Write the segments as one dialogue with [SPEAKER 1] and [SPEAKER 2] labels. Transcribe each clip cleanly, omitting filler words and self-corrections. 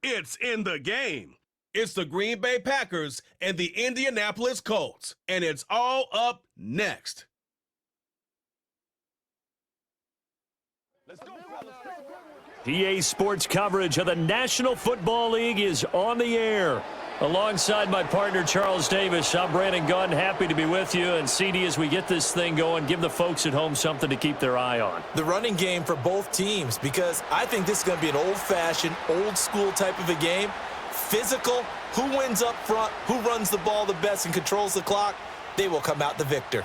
[SPEAKER 1] It's in the game. It's the Green Bay Packers and the Indianapolis Colts, and it's all up next.
[SPEAKER 2] PA Sports coverage of the National Football League is on the air. Alongside my partner, Charles Davis, I'm Brandon Gunn. Happy to be with you. And CD, as we get this thing going, give the folks at home something to keep their eye on.
[SPEAKER 3] The running game for both teams, because I think this is going to be an old-fashioned, old-school type of a game. Physical, who wins up front, who runs the ball the best and controls the clock, they will come out the victor.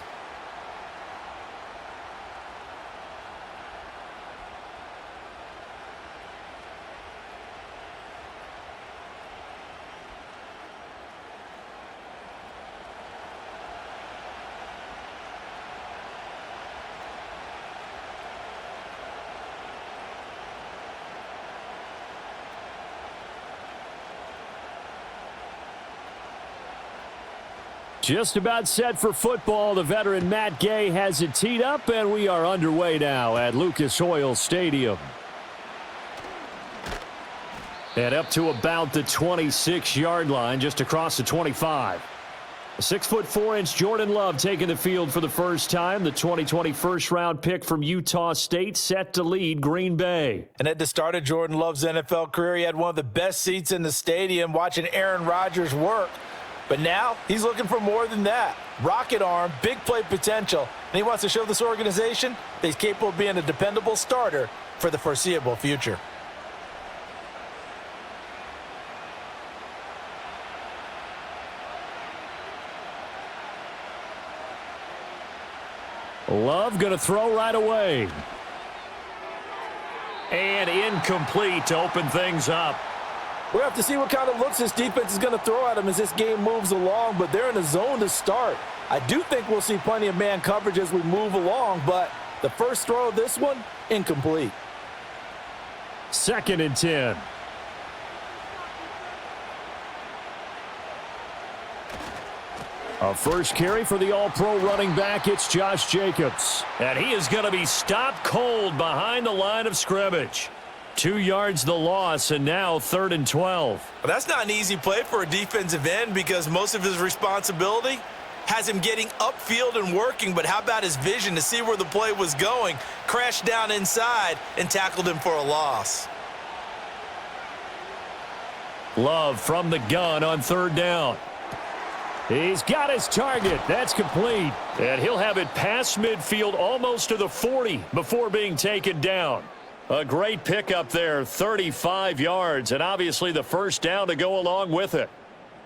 [SPEAKER 2] Just about set for football. The veteran Matt Gay has it teed up, and we are underway now at Lucas Oil Stadium. And up to about the 26-yard line, just across the 25. A 6'4" Jordan Love taking the field for the first time. The 2020 first-round pick from Utah State set to lead Green Bay.
[SPEAKER 3] And at the start of Jordan Love's NFL career, he had one of the best seats in the stadium watching Aaron Rodgers work. But now he's looking for more than that. Rocket arm, big play potential, and he wants to show this organization that he's capable of being a dependable starter for the foreseeable future.
[SPEAKER 2] Love going to throw right away. And incomplete to open things up.
[SPEAKER 3] We'll have to see what kind of looks this defense is going to throw at him as this game moves along, but they're in a zone to start. I do think we'll see plenty of man coverage as we move along, but the first throw of this one, incomplete.
[SPEAKER 2] 2nd and 10. A first carry for the All-Pro running back, it's Josh Jacobs. And he is going to be stopped cold behind the line of scrimmage. 2 yards the loss, and now 3rd and 12.
[SPEAKER 3] Well, that's not an easy play for a defensive end because most of his responsibility has him getting upfield and working, but how about his vision to see where the play was going, crashed down inside, and tackled him for a loss.
[SPEAKER 2] Love from the gun on 3rd down. He's got his target. That's complete. And he'll have it past midfield almost to the 40 before being taken down. A great pickup there, 35 yards, and obviously the first down to go along with it.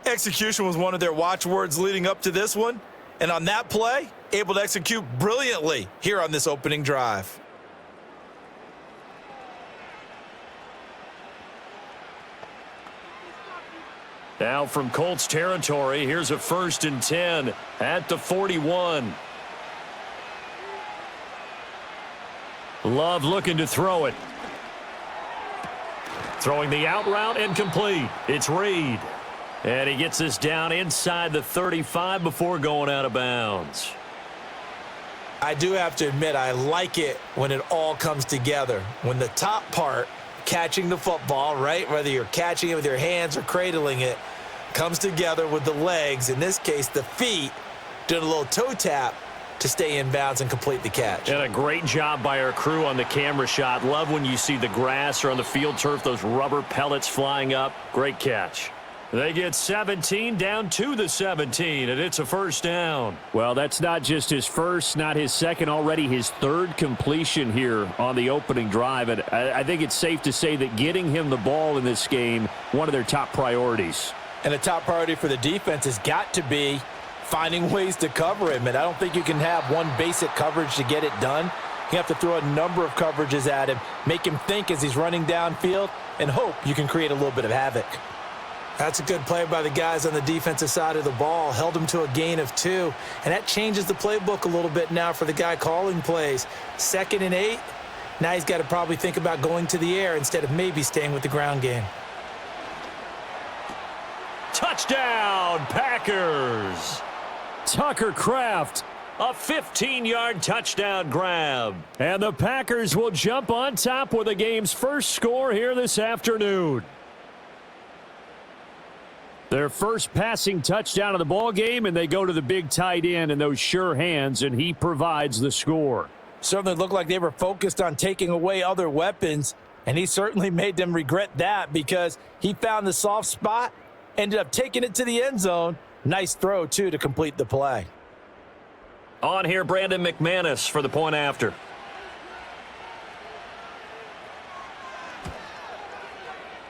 [SPEAKER 3] Execution was one of their watchwords leading up to this one, and on that play, able to execute brilliantly here on this opening drive.
[SPEAKER 2] Now from Colts territory, here's a 1st and 10 at the 41. Love looking to throw it. Throwing the out route and complete. It's Reed. And he gets this down inside the 35 before going out of bounds.
[SPEAKER 3] I do have to admit, I like it when it all comes together. When the top part, catching the football, right, whether you're catching it with your hands or cradling it, comes together with the legs, in this case the feet, doing a little toe tap to stay in bounds and complete the catch.
[SPEAKER 2] And a great job by our crew on the camera shot. Love when you see the grass or on the field turf, those rubber pellets flying up. Great catch. They get 17 down to the 17, and it's a first down. Well, that's not just his first, not his second, already his 3rd completion here on the opening drive. And I think it's safe to say that getting him the ball in this game, one of their top priorities.
[SPEAKER 3] And a top priority for the defense has got to be finding ways to cover him. And I don't think you can have one basic coverage to get it done. You have to throw a number of coverages at him, make him think as he's running downfield, and hope you can create a little bit of havoc. That's a good play by the guys on the defensive side of the ball. Held him to a gain of 2. And that changes the playbook a little bit now for the guy calling plays. 2nd and 8. Now he's got to probably think about going to the air instead of maybe staying with the ground game.
[SPEAKER 2] Touchdown, Packers! Tucker Kraft, a 15-yard touchdown grab. And the Packers will jump on top with the game's first score here this afternoon. Their first passing touchdown of the ball game, and they go to the big tight end in those sure hands, and he provides the score.
[SPEAKER 3] Certainly looked like they were focused on taking away other weapons, and he certainly made them regret that because he found the soft spot, ended up taking it to the end zone. Nice throw, too, to complete the play.
[SPEAKER 2] On here, Brandon McManus for the point after.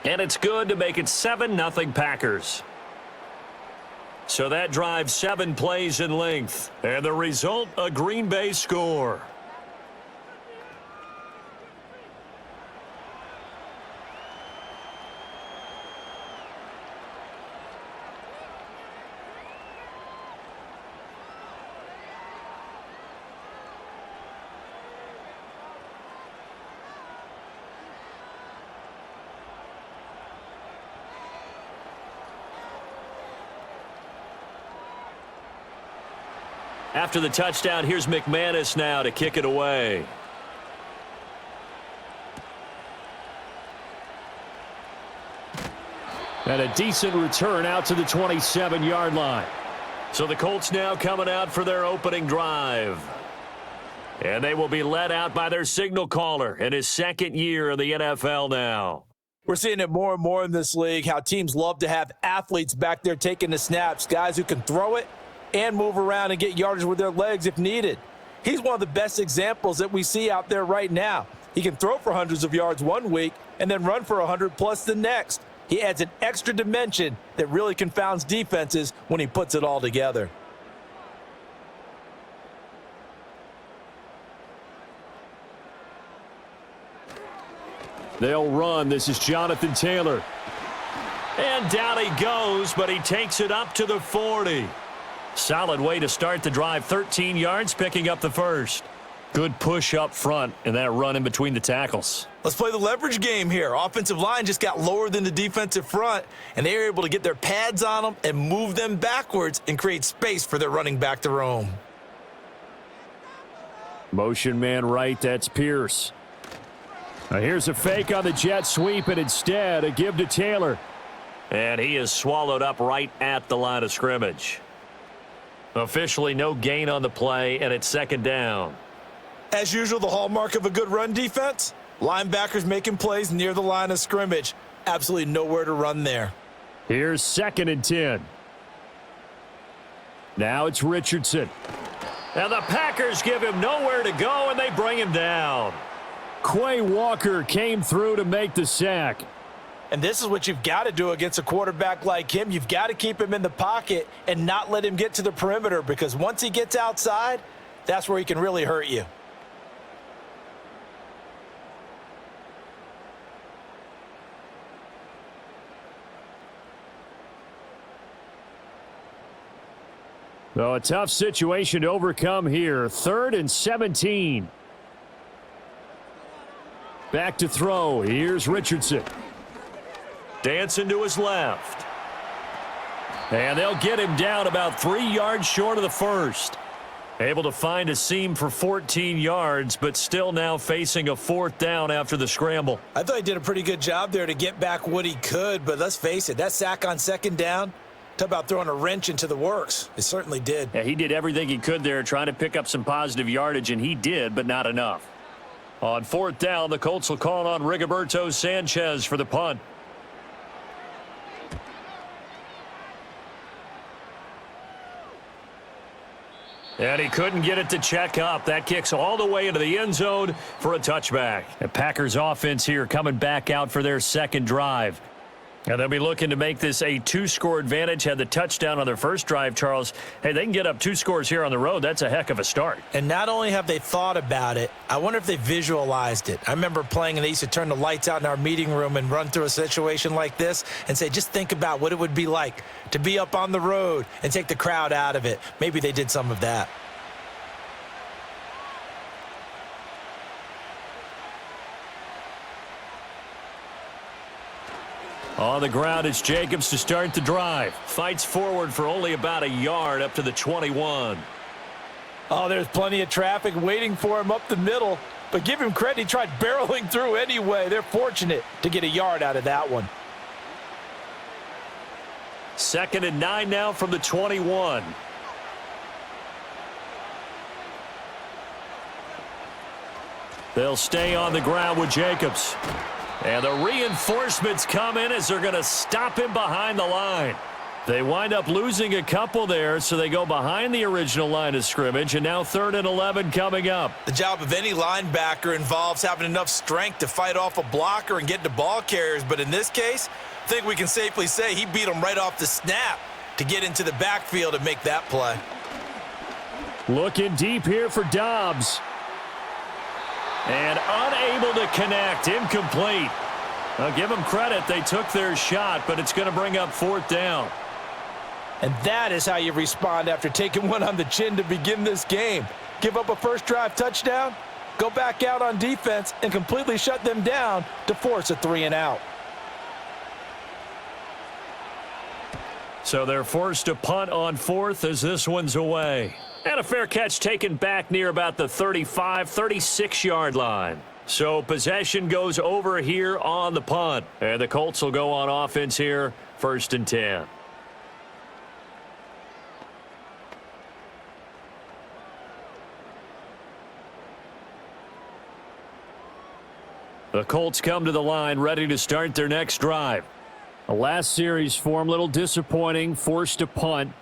[SPEAKER 2] And it's good to make it 7-0 Packers. So that drive 7 plays in length. And the result, a Green Bay score. After the touchdown, here's McManus now to kick it away. And a decent return out to the 27-yard line. So the Colts now coming out for their opening drive. And they will be led out by their signal caller in his second year of the NFL now.
[SPEAKER 3] We're seeing it more and more in this league, how teams love to have athletes back there taking the snaps, guys who can throw it and move around and get yardage with their legs if needed. He's one of the best examples that we see out there right now. He can throw for hundreds of yards one week and then run for 100+ the next. He adds an extra dimension that really confounds defenses when he puts it all together.
[SPEAKER 2] They'll run. This is Jonathan Taylor. And down he goes, but he takes it up to the 40. Solid way to start the drive. 13 yards, picking up the first. Good push up front and that run in between the tackles.
[SPEAKER 3] Let's play the leverage game here. Offensive line just got lower than the defensive front, and they were able to get their pads on them and move them backwards and create space for their running back to roam.
[SPEAKER 2] Motion man right, that's Pierce. Now here's a fake on the jet sweep, and instead a give to Taylor. And he is swallowed up right at the line of scrimmage. Officially no gain on the play, and it's second down.
[SPEAKER 3] As usual, the hallmark of a good run defense, linebackers making plays near the line of scrimmage. Absolutely nowhere to run there.
[SPEAKER 2] Here's 2nd and 10. Now it's Richardson. And the Packers give him nowhere to go, and they bring him down. Quay Walker came through to make the sack.
[SPEAKER 3] And this is what you've got to do against a quarterback like him. You've got to keep him in the pocket and not let him get to the perimeter, because once he gets outside, that's where he can really hurt you.
[SPEAKER 2] So a tough situation to overcome here. 3rd and 17. Back to throw. Here's Richardson. Dancing to his left. And they'll get him down about 3 yards short of the first. Able to find a seam for 14 yards, but still now facing a 4th down after the scramble.
[SPEAKER 3] I thought he did a pretty good job there to get back what he could, but let's face it, that sack on 2nd down, talk about throwing a wrench into the works. It certainly did.
[SPEAKER 2] Yeah, he did everything he could there trying to pick up some positive yardage, and he did, but not enough. On 4th down, the Colts will call on Rigoberto Sanchez for the punt. And he couldn't get it to check up. That kicks all the way into the end zone for a touchback. The Packers offense here coming back out for their second drive. And they'll be looking to make this a 2-score advantage. Had the touchdown on their first drive, Charles. Hey, they can get up 2 scores here on the road. That's a heck of a start.
[SPEAKER 3] And not only have they thought about it, I wonder if they visualized it. I remember playing, and they used to turn the lights out in our meeting room and run through a situation like this and say, just think about what it would be like to be up on the road and take the crowd out of it. Maybe they did some of that.
[SPEAKER 2] On the ground, it's Jacobs to start the drive. Fights forward for only about a yard up to the 21.
[SPEAKER 3] Oh, there's plenty of traffic waiting for him up the middle. But give him credit, he tried barreling through anyway. They're fortunate to get a yard out of that one.
[SPEAKER 2] 2nd and 9 now from the 21. They'll stay on the ground with Jacobs. And the reinforcements come in as they're going to stop him behind the line. They wind up losing a couple there, so they go behind the original line of scrimmage, and now 3rd and 11 coming up.
[SPEAKER 3] The job of any linebacker involves having enough strength to fight off a blocker and get to ball carriers, but in this case, I think we can safely say he beat him right off the snap to get into the backfield and make that play.
[SPEAKER 2] Looking deep here for Dobbs. And unable to connect, incomplete. I'll give them credit, they took their shot, but it's going to bring up 4th down.
[SPEAKER 3] And that is how you respond after taking one on the chin to begin this game. Give up a first drive touchdown, go back out on defense, and completely shut them down to force a 3-and-out.
[SPEAKER 2] So they're forced to punt on 4th as this one's away. And a fair catch taken back near about the 35, 36-yard line. So possession goes over here on the punt. And the Colts will go on offense here, 1st and 10. The Colts come to the line ready to start their next drive. The last series for them, a little disappointing, forced to punt.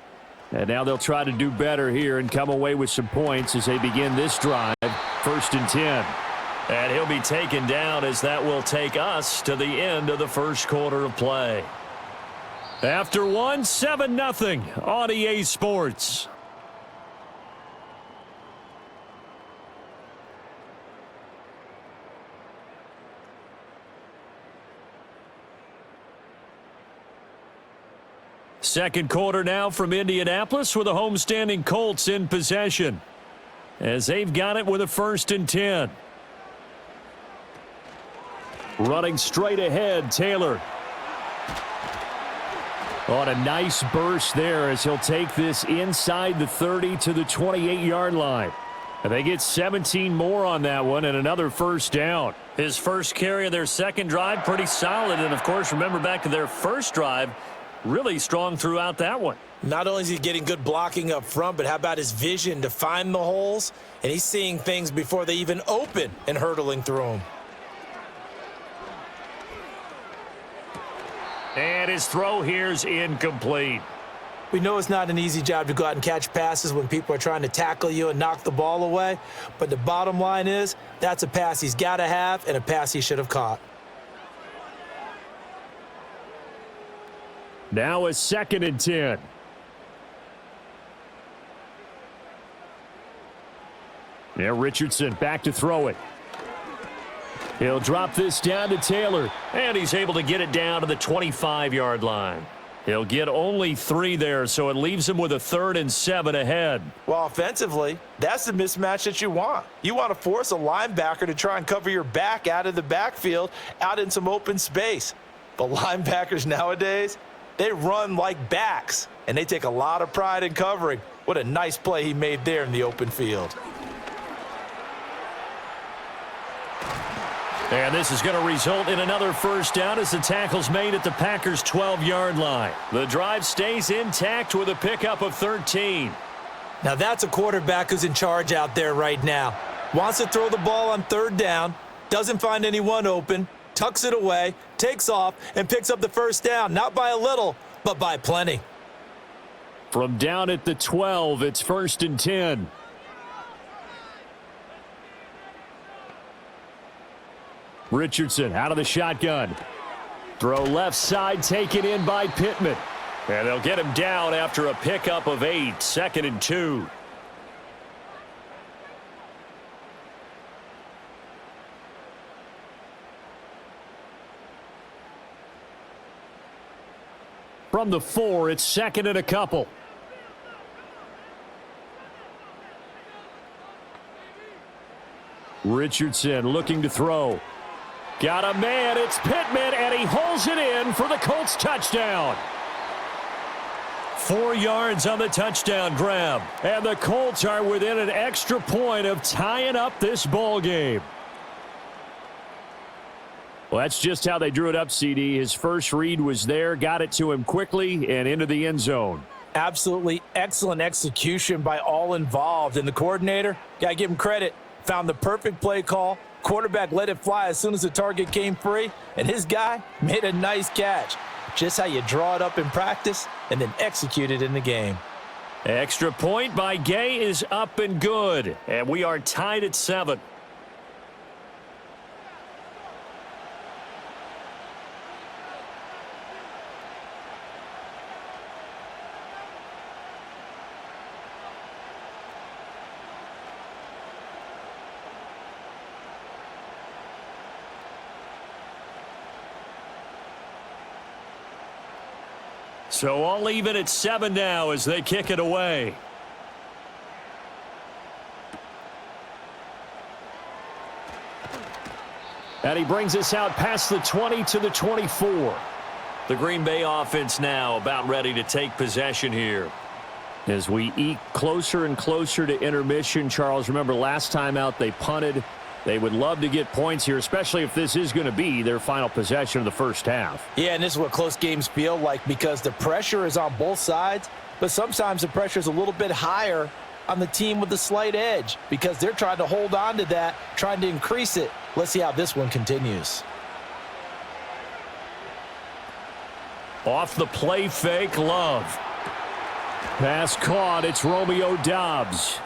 [SPEAKER 2] And now they'll try to do better here and come away with some points as they begin this drive, 1st and 10. And he'll be taken down as that will take us to the end of the first quarter of play. After one, 7-0 on EA Sports. Second quarter now from Indianapolis with the homestanding Colts in possession as they've got it with a 1st and 10. Running straight ahead, Taylor. On a nice burst there as he'll take this inside the 30 to the 28-yard line. And they get 17 more on that one and another 1st down. His first carry of their second drive, pretty solid. And, of course, remember back to their first drive, really strong throughout that one.
[SPEAKER 3] Not only is he getting good blocking up front, but how about his vision to find the holes? And he's seeing things before they even open and hurdling through them.
[SPEAKER 2] And his throw here's incomplete.
[SPEAKER 3] We know it's not an easy job to go out and catch passes when people are trying to tackle you and knock the ball away. But the bottom line is that's a pass he's got to have and a pass he should have caught.
[SPEAKER 2] Now a 2nd and 10. Now Richardson back to throw it. He'll drop this down to Taylor, and he's able to get it down to the 25-yard line. He'll get only 3 there, so it leaves him with a 3rd and 7 ahead.
[SPEAKER 3] Well, offensively, that's the mismatch that you want. You want to force a linebacker to try and cover your back out of the backfield, out in some open space. But linebackers nowadays, they run like backs, and they take a lot of pride in covering. What a nice play he made there in the open field.
[SPEAKER 2] And this is going to result in another 1st down as the tackle's made at the Packers' 12-yard line. The drive stays intact with a pickup of 13.
[SPEAKER 3] Now that's a quarterback who's in charge out there right now. Wants to throw the ball on 3rd down, doesn't find anyone open, tucks it away, takes off, and picks up the 1st down, not by a little, but by plenty.
[SPEAKER 2] From down at the 12, it's 1st and 10. Richardson out of the shotgun. Throw left side, taken in by Pittman. And they'll get him down after a pickup of 8, 2nd and 2. From the 4, it's 2nd and a couple. Richardson looking to throw. Got a man, it's Pittman, and he holds it in for the Colts touchdown. 4 yards on the touchdown grab, and the Colts are within an extra point of tying up this ball game. Well, that's just how they drew it up, CD. His first read was there, got it to him quickly and into the end zone.
[SPEAKER 3] Absolutely excellent execution by all involved. And the coordinator, got to give him credit, found the perfect play call. Quarterback let it fly as soon as the target came free, and his guy made a nice catch. Just how you draw it up in practice and then execute it in the game.
[SPEAKER 2] Extra point by Gay is up and good, and we are tied at 7. So all even at 7 now as they kick it away. And he brings us out past the 20 to the 24. The Green Bay offense now about ready to take possession here. As we eke closer and closer to intermission, Charles, remember last time out they punted. They would love to get points here, especially if this is going to be their final possession of the first half.
[SPEAKER 3] Yeah, and this is what close games feel like because the pressure is on both sides, but sometimes the pressure is a little bit higher on the team with the slight edge because they're trying to hold on to that, trying to increase it. Let's see how this one continues.
[SPEAKER 2] Off the play fake, Love. Pass caught, it's Romeo Doubs.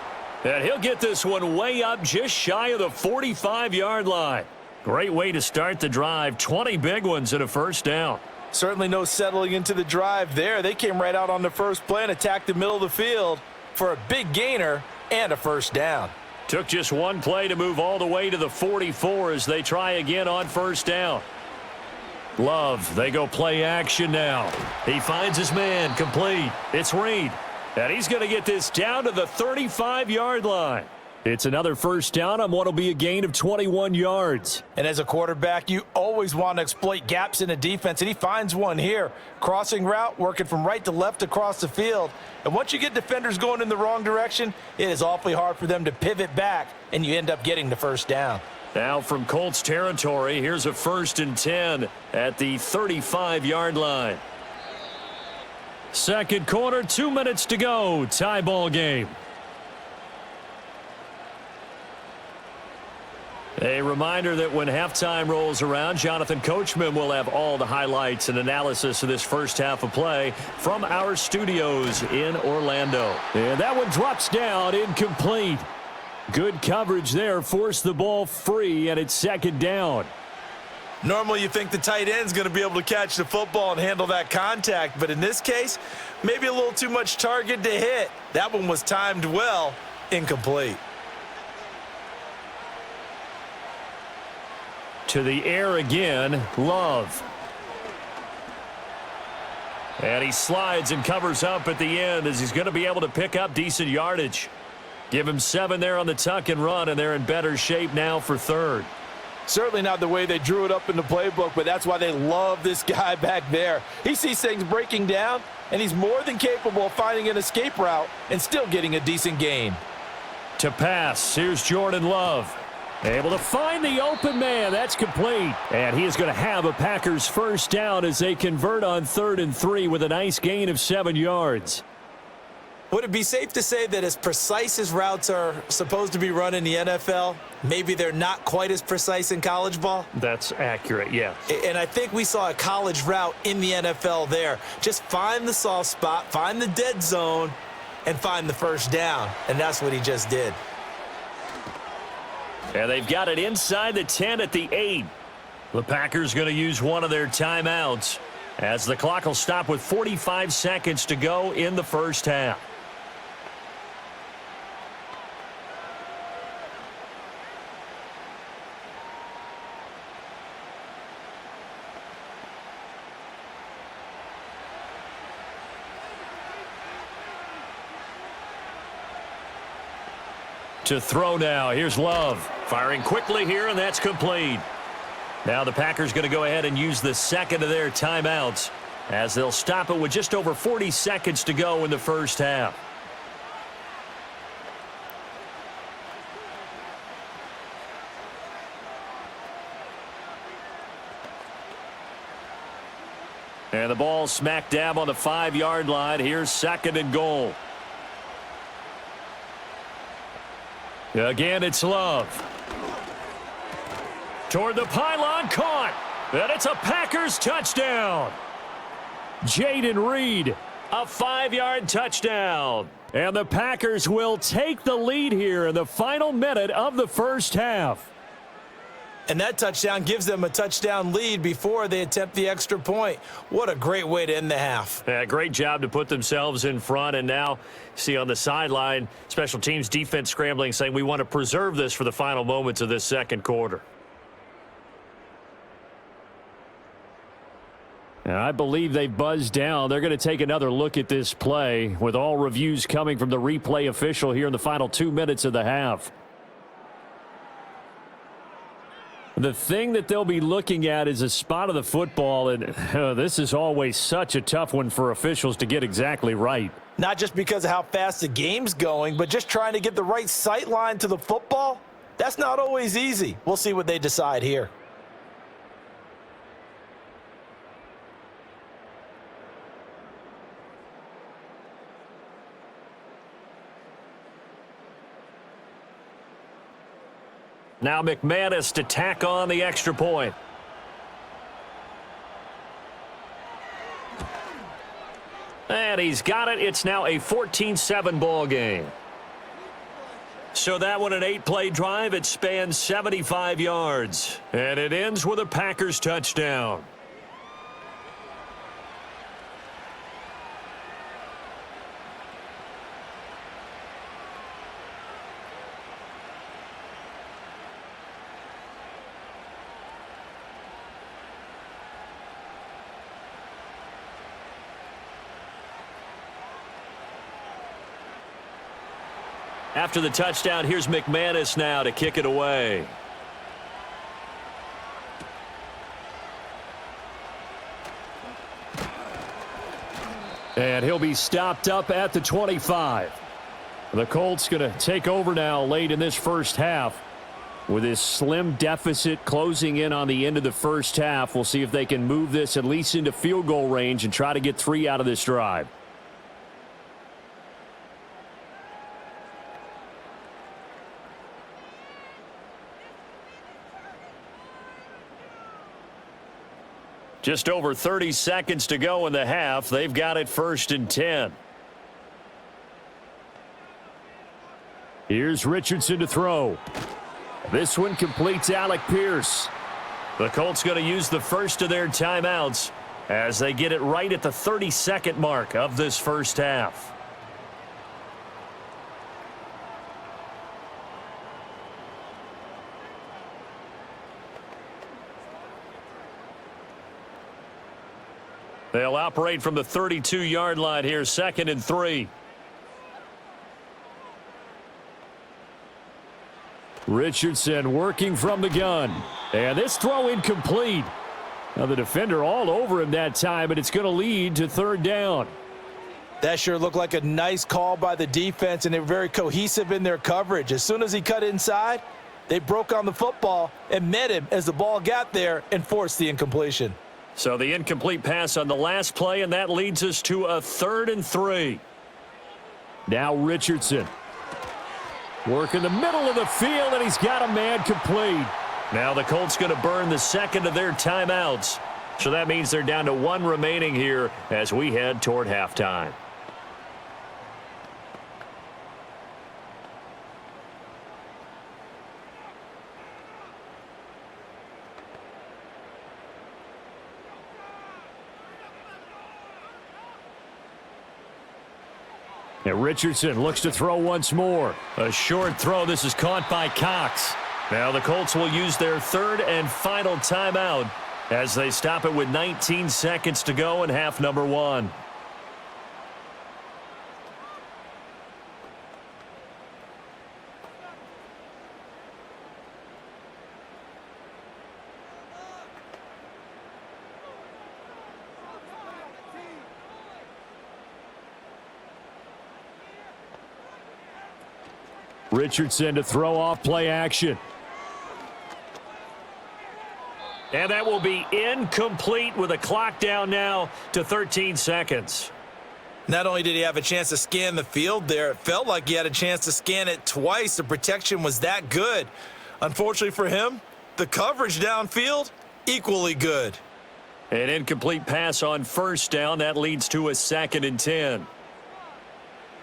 [SPEAKER 2] And he'll get this one way up just shy of the 45-yard line. Great way to start the drive. 20 big ones and a first down.
[SPEAKER 3] Certainly no settling into the drive there. They came right out on the first play and attacked the middle of the field for a big gainer and a first down.
[SPEAKER 2] Took just one play to move all the way to the 44 as they try again on first down. Love, they go play action now. He finds his man, complete. It's Reed. And he's going to get this down to the 35-yard line. It's another first down on what will be a gain of 21 yards.
[SPEAKER 3] And as a quarterback, you always want to exploit gaps in the defense, and he finds one here. Crossing route, working from right to left across the field. And once you get defenders going in the wrong direction, it is awfully hard for them to pivot back, and you end up getting the first down.
[SPEAKER 2] Now from Colts territory, here's a 1st and 10 at the 35-yard line. Second quarter, 2 minutes to go. Tie ball game. A reminder that when halftime rolls around, Jonathan Coachman will have all the highlights and analysis of this first half of play from our studios in Orlando. And that one drops down, incomplete. Good coverage there, forced the ball free, and it's second down.
[SPEAKER 3] Normally you think the tight end's going to be able to catch the football and handle that contact, but in this case, maybe a little too much target to hit. That one was timed well, incomplete.
[SPEAKER 2] To the air again, Love. And he slides and covers up at the end as he's going to be able to pick up decent yardage. Give him 7 there on the tuck and run, and they're in better shape now for third.
[SPEAKER 3] Certainly not the way they drew it up in the playbook, but that's why they love this guy back there. He sees things breaking down, and he's more than capable of finding an escape route and still getting a decent gain.
[SPEAKER 2] To pass, here's Jordan Love. Able to find the open man. That's complete. And he is going to have a Packers first down as they convert on 3rd and 3 with a nice gain of 7 yards.
[SPEAKER 3] Would it be safe to say that as precise as routes are supposed to be run in the NFL, maybe they're not quite as precise in college ball?
[SPEAKER 2] That's accurate, yes.
[SPEAKER 3] And I think we saw a college route in the NFL there. Just find the soft spot, find the dead zone, and find the first down. And that's what he just did.
[SPEAKER 2] And they've got it inside the 10 at the 8. The Packers going to use one of their timeouts as the clock will stop with 45 seconds to go in the first half. To throw now. Here's Love. Firing quickly here, and that's complete. Now the Packers going to go ahead and use the second of their timeouts as they'll stop it with just over 40 seconds to go in the first half. And the ball smack dab on the 5-yard line. Here's 2nd and goal. Again, it's Love. Toward the pylon, caught. And it's a Packers touchdown. Jaden Reed, a 5-yard touchdown. And the Packers will take the lead here in the final minute of the first half.
[SPEAKER 3] And that touchdown gives them a touchdown lead before they attempt the extra point. What a great way to end the half.
[SPEAKER 2] Yeah, great job to put themselves in front. And now, see on the sideline, special teams defense scrambling, saying we want to preserve this for the final moments of this second quarter. And I believe they buzzed down. They're going to take another look at this play with all reviews coming from the replay official here in the final 2 minutes of the half. The thing that they'll be looking at is a spot of the football, and this is always such a tough one for officials to get exactly right.
[SPEAKER 3] Not just because of how fast the game's going, but just trying to get the right sight line to the football. That's not always easy. We'll see what they decide here.
[SPEAKER 2] Now McManus to tack on the extra point. And he's got it. It's now a 14-7 ball game. So that one, an 8-play drive. It spans 75 yards. And it ends with a Packers touchdown. After the touchdown, here's McManus now to kick it away. And he'll be stopped up at the 25. The Colts going to take over now late in this first half with this slim deficit closing in on the end of the first half. We'll see if they can move this at least into field goal range and try to get 3 out of this drive. Just over 30 seconds to go in the half. They've got it 1st and 10. Here's Richardson to throw. This one completes Alec Pierce. The Colts going to use the first of their timeouts as they get it right at the 30-second mark of this first half. They'll operate from the 32-yard line here, 2nd and 3. Richardson working from the gun. And this throw incomplete. Now the defender all over him that time, but it's going to lead to 3rd down.
[SPEAKER 3] That sure looked like a nice call by the defense, and they were very cohesive in their coverage. As soon as he cut inside, they broke on the football and met him as the ball got there and forced the incompletion.
[SPEAKER 2] So the incomplete pass on the last play, and that leads us to a 3rd and 3. Now Richardson. Work in the middle of the field, and he's got a man complete. Now the Colts going to burn the 2nd of their timeouts. So that means they're down to 1 remaining here as we head toward halftime. And Richardson looks to throw once more. A short throw. This is caught by Cox. Now the Colts will use their 3rd and final timeout as they stop it with 19 seconds to go in half number 1. Richardson to throw off play action. And that will be incomplete with a clock down now to 13 seconds.
[SPEAKER 3] Not only did he have a chance to scan the field there, it felt like he had a chance to scan it twice. The protection was that good. Unfortunately for him, the coverage downfield, equally good.
[SPEAKER 2] An incomplete pass on first down. That leads to a 2nd and 10.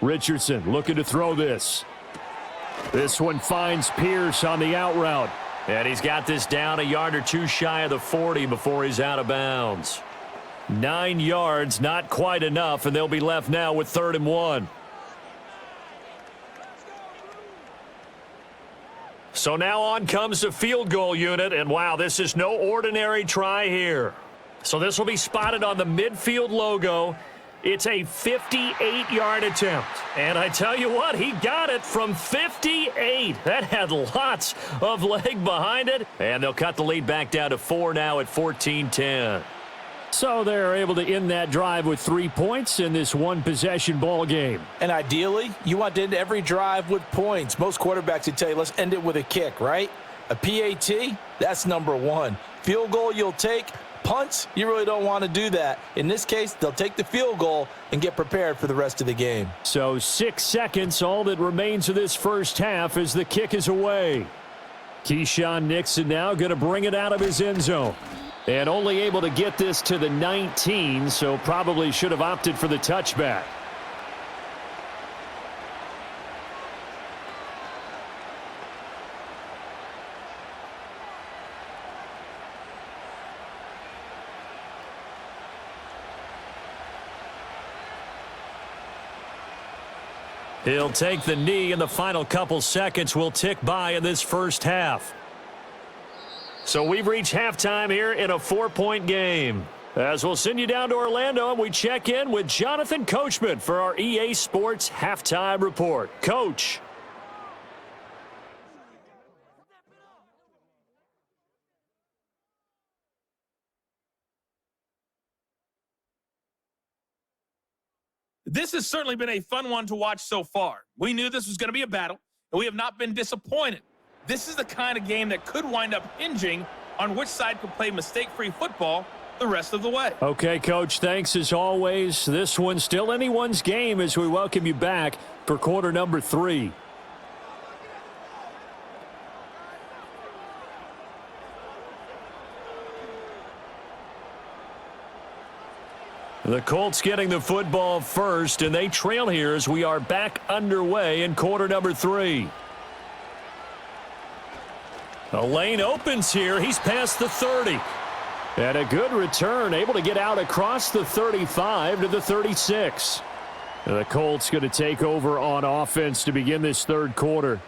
[SPEAKER 4] Richardson looking to throw this. This one finds Pierce on the out route.
[SPEAKER 2] And he's got this down a yard or two shy of the 40 before he's out of bounds. 9 yards, not quite enough, and they'll be left now with 3rd and 1. So now on comes the field goal unit, and wow, this is no ordinary try here. So this will be spotted on the midfield logo. It's a 58-yard attempt. And I tell you what, he got it from 58. That had lots of leg behind it. And they'll cut the lead back down to 4 now at 14-10.
[SPEAKER 4] So they're able to end that drive with 3 points in this one-possession ball game.
[SPEAKER 3] And ideally, you want to end every drive with points. Most quarterbacks would tell you, let's end it with a kick, right? A PAT, that's number 1. Field goal you'll take. Punts, you really don't want to do that. In this case, they'll take the field goal and get prepared for the rest of the game.
[SPEAKER 4] So 6 seconds, all that remains of this first half as the kick is away. Keyshawn Nixon now going to bring it out of his end zone. And only able to get this to the 19, so probably should have opted for the touchback.
[SPEAKER 2] He'll take the knee, and the final couple seconds will tick by in this first half. So we've reached halftime here in a 4-point game. As we'll send you down to Orlando, and we check in with Jonathan Coachman for our EA Sports Halftime Report. Coach.
[SPEAKER 5] This has certainly been a fun one to watch so far. We knew this was going to be a battle, and we have not been disappointed. This is the kind of game that could wind up hinging on which side could play mistake-free football the rest of the way.
[SPEAKER 4] Okay, Coach, thanks as always. This one's still anyone's game as we welcome you back for quarter number 3.
[SPEAKER 2] The Colts getting the football first, and they trail here as we are back underway in quarter number 3. The lane opens here. He's past the 30.
[SPEAKER 4] And a good return, able to get out across the 35 to the 36. And the Colts going to take over on offense to begin this third quarter.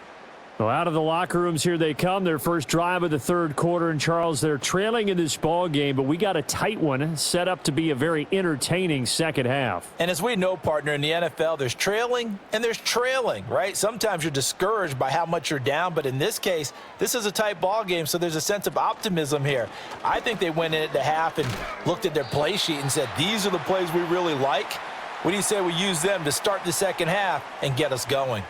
[SPEAKER 4] Well, out of the locker rooms here they come. Their first drive of the third quarter. And, Charles, they're trailing in this ball game, but we got a tight one set up to be a very entertaining second half.
[SPEAKER 3] And as we know, partner, in the NFL, there's trailing and there's trailing, right? Sometimes you're discouraged by how much you're down, but in this case, this is a tight ball game, so there's a sense of optimism here. I think they went in at the half and looked at their play sheet and said, these are the plays we really like. What do you say we use them to start the second half and get us going?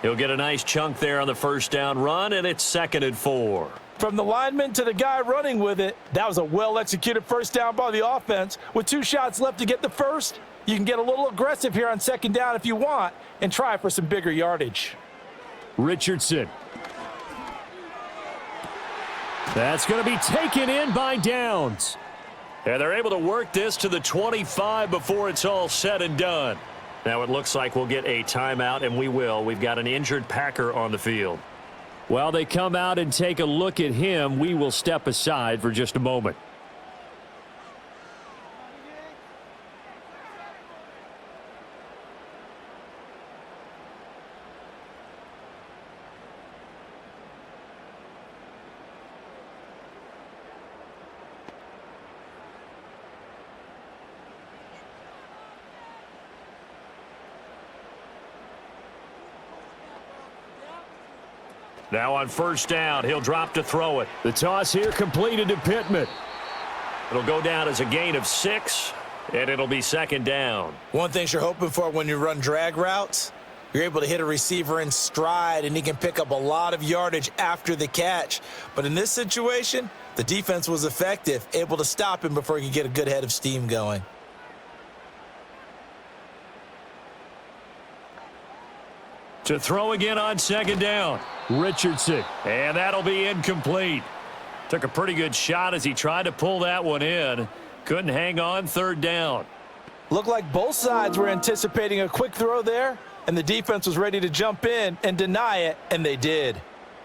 [SPEAKER 2] He'll get a nice chunk there on the first down run, and it's 2nd and 4.
[SPEAKER 3] From the lineman to the guy running with it, that was a well-executed first down by the offense. With 2 shots left to get the first, you can get a little aggressive here on second down if you want and try for some bigger yardage.
[SPEAKER 4] Richardson. That's going to be taken in by Downs.
[SPEAKER 2] And they're able to work this to the 25 before it's all said and done. Now it looks like we'll get a timeout, and we will. We've got an injured Packer on the field.
[SPEAKER 4] While they come out and take a look at him, we will step aside for just a moment.
[SPEAKER 2] Now on first down, he'll drop to throw it.
[SPEAKER 4] The toss here completed to Pittman.
[SPEAKER 2] It'll go down as a gain of 6, and it'll be 2nd down.
[SPEAKER 3] One thing you're hoping for when you run drag routes, you're able to hit a receiver in stride, and he can pick up a lot of yardage after the catch. But in this situation, The defense was effective, able to stop him before he could get a good head of steam going.
[SPEAKER 2] To throw again on second down.
[SPEAKER 4] Richardson.
[SPEAKER 2] And that'll be incomplete. Took a pretty good shot as he tried to pull that one in. Couldn't hang on third down.
[SPEAKER 3] Looked like both sides were anticipating a quick throw there, and the defense was ready to jump in and deny it, and they did.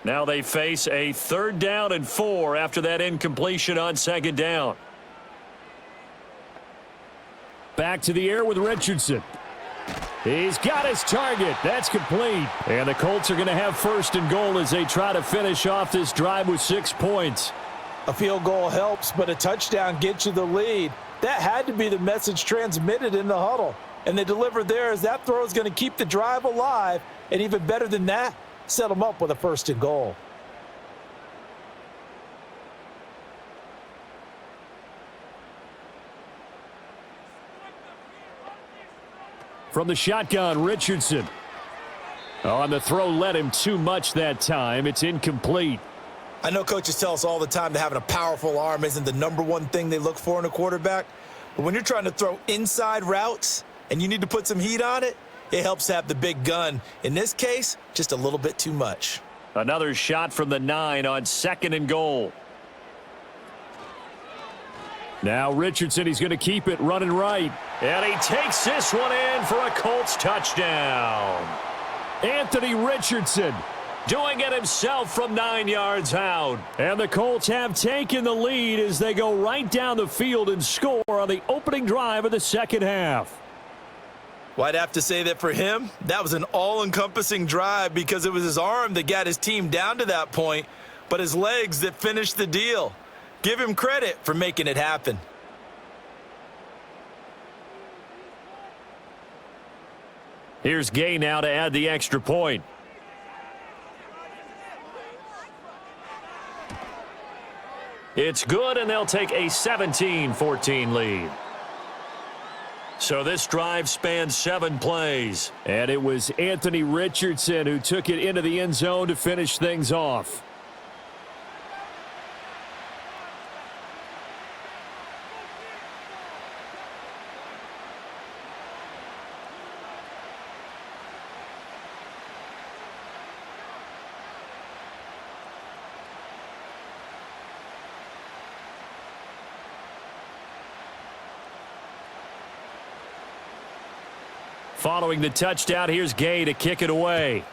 [SPEAKER 2] Now they face a 3rd down and 4 after that incompletion on second down.
[SPEAKER 4] Back to the air with Richardson. He's got his target. That's complete. And the Colts are going to have 1st and goal as they try to finish off this drive with 6 points.
[SPEAKER 3] A field goal helps, but a touchdown gets you the lead. That had to be the message transmitted in the huddle. And they delivered there as that throw is going to keep the drive alive. And even better than that, set them up with a 1st and goal.
[SPEAKER 4] From the shotgun, Richardson. On the throw, led him too much that time. It's incomplete.
[SPEAKER 3] I know coaches tell us all the time that having a powerful arm isn't the #1 thing they look for in a quarterback. But when you're trying to throw inside routes and you need to put some heat on it, it helps have the big gun. In this case, just a little bit too much.
[SPEAKER 2] Another shot from the 9 on 2nd and goal.
[SPEAKER 4] Now Richardson, he's going to keep it running right.
[SPEAKER 2] And he takes this one in for a Colts touchdown.
[SPEAKER 4] Anthony Richardson
[SPEAKER 2] doing it himself from 9 yards out.
[SPEAKER 4] And the Colts have taken the lead as they go right down the field and score on the opening drive of the second half.
[SPEAKER 3] Well, I'd have to say that for him, that was an all-encompassing drive because it was his arm that got his team down to that point, but his legs that finished the deal. Give him credit for making it happen.
[SPEAKER 2] Here's Gay now to add the extra point. It's good, and they'll take a 17-14 lead. So this drive spans 7 plays.
[SPEAKER 4] And it was Anthony Richardson who took it into the end zone to finish things off.
[SPEAKER 2] Following the touchdown, here's Gay to kick it away.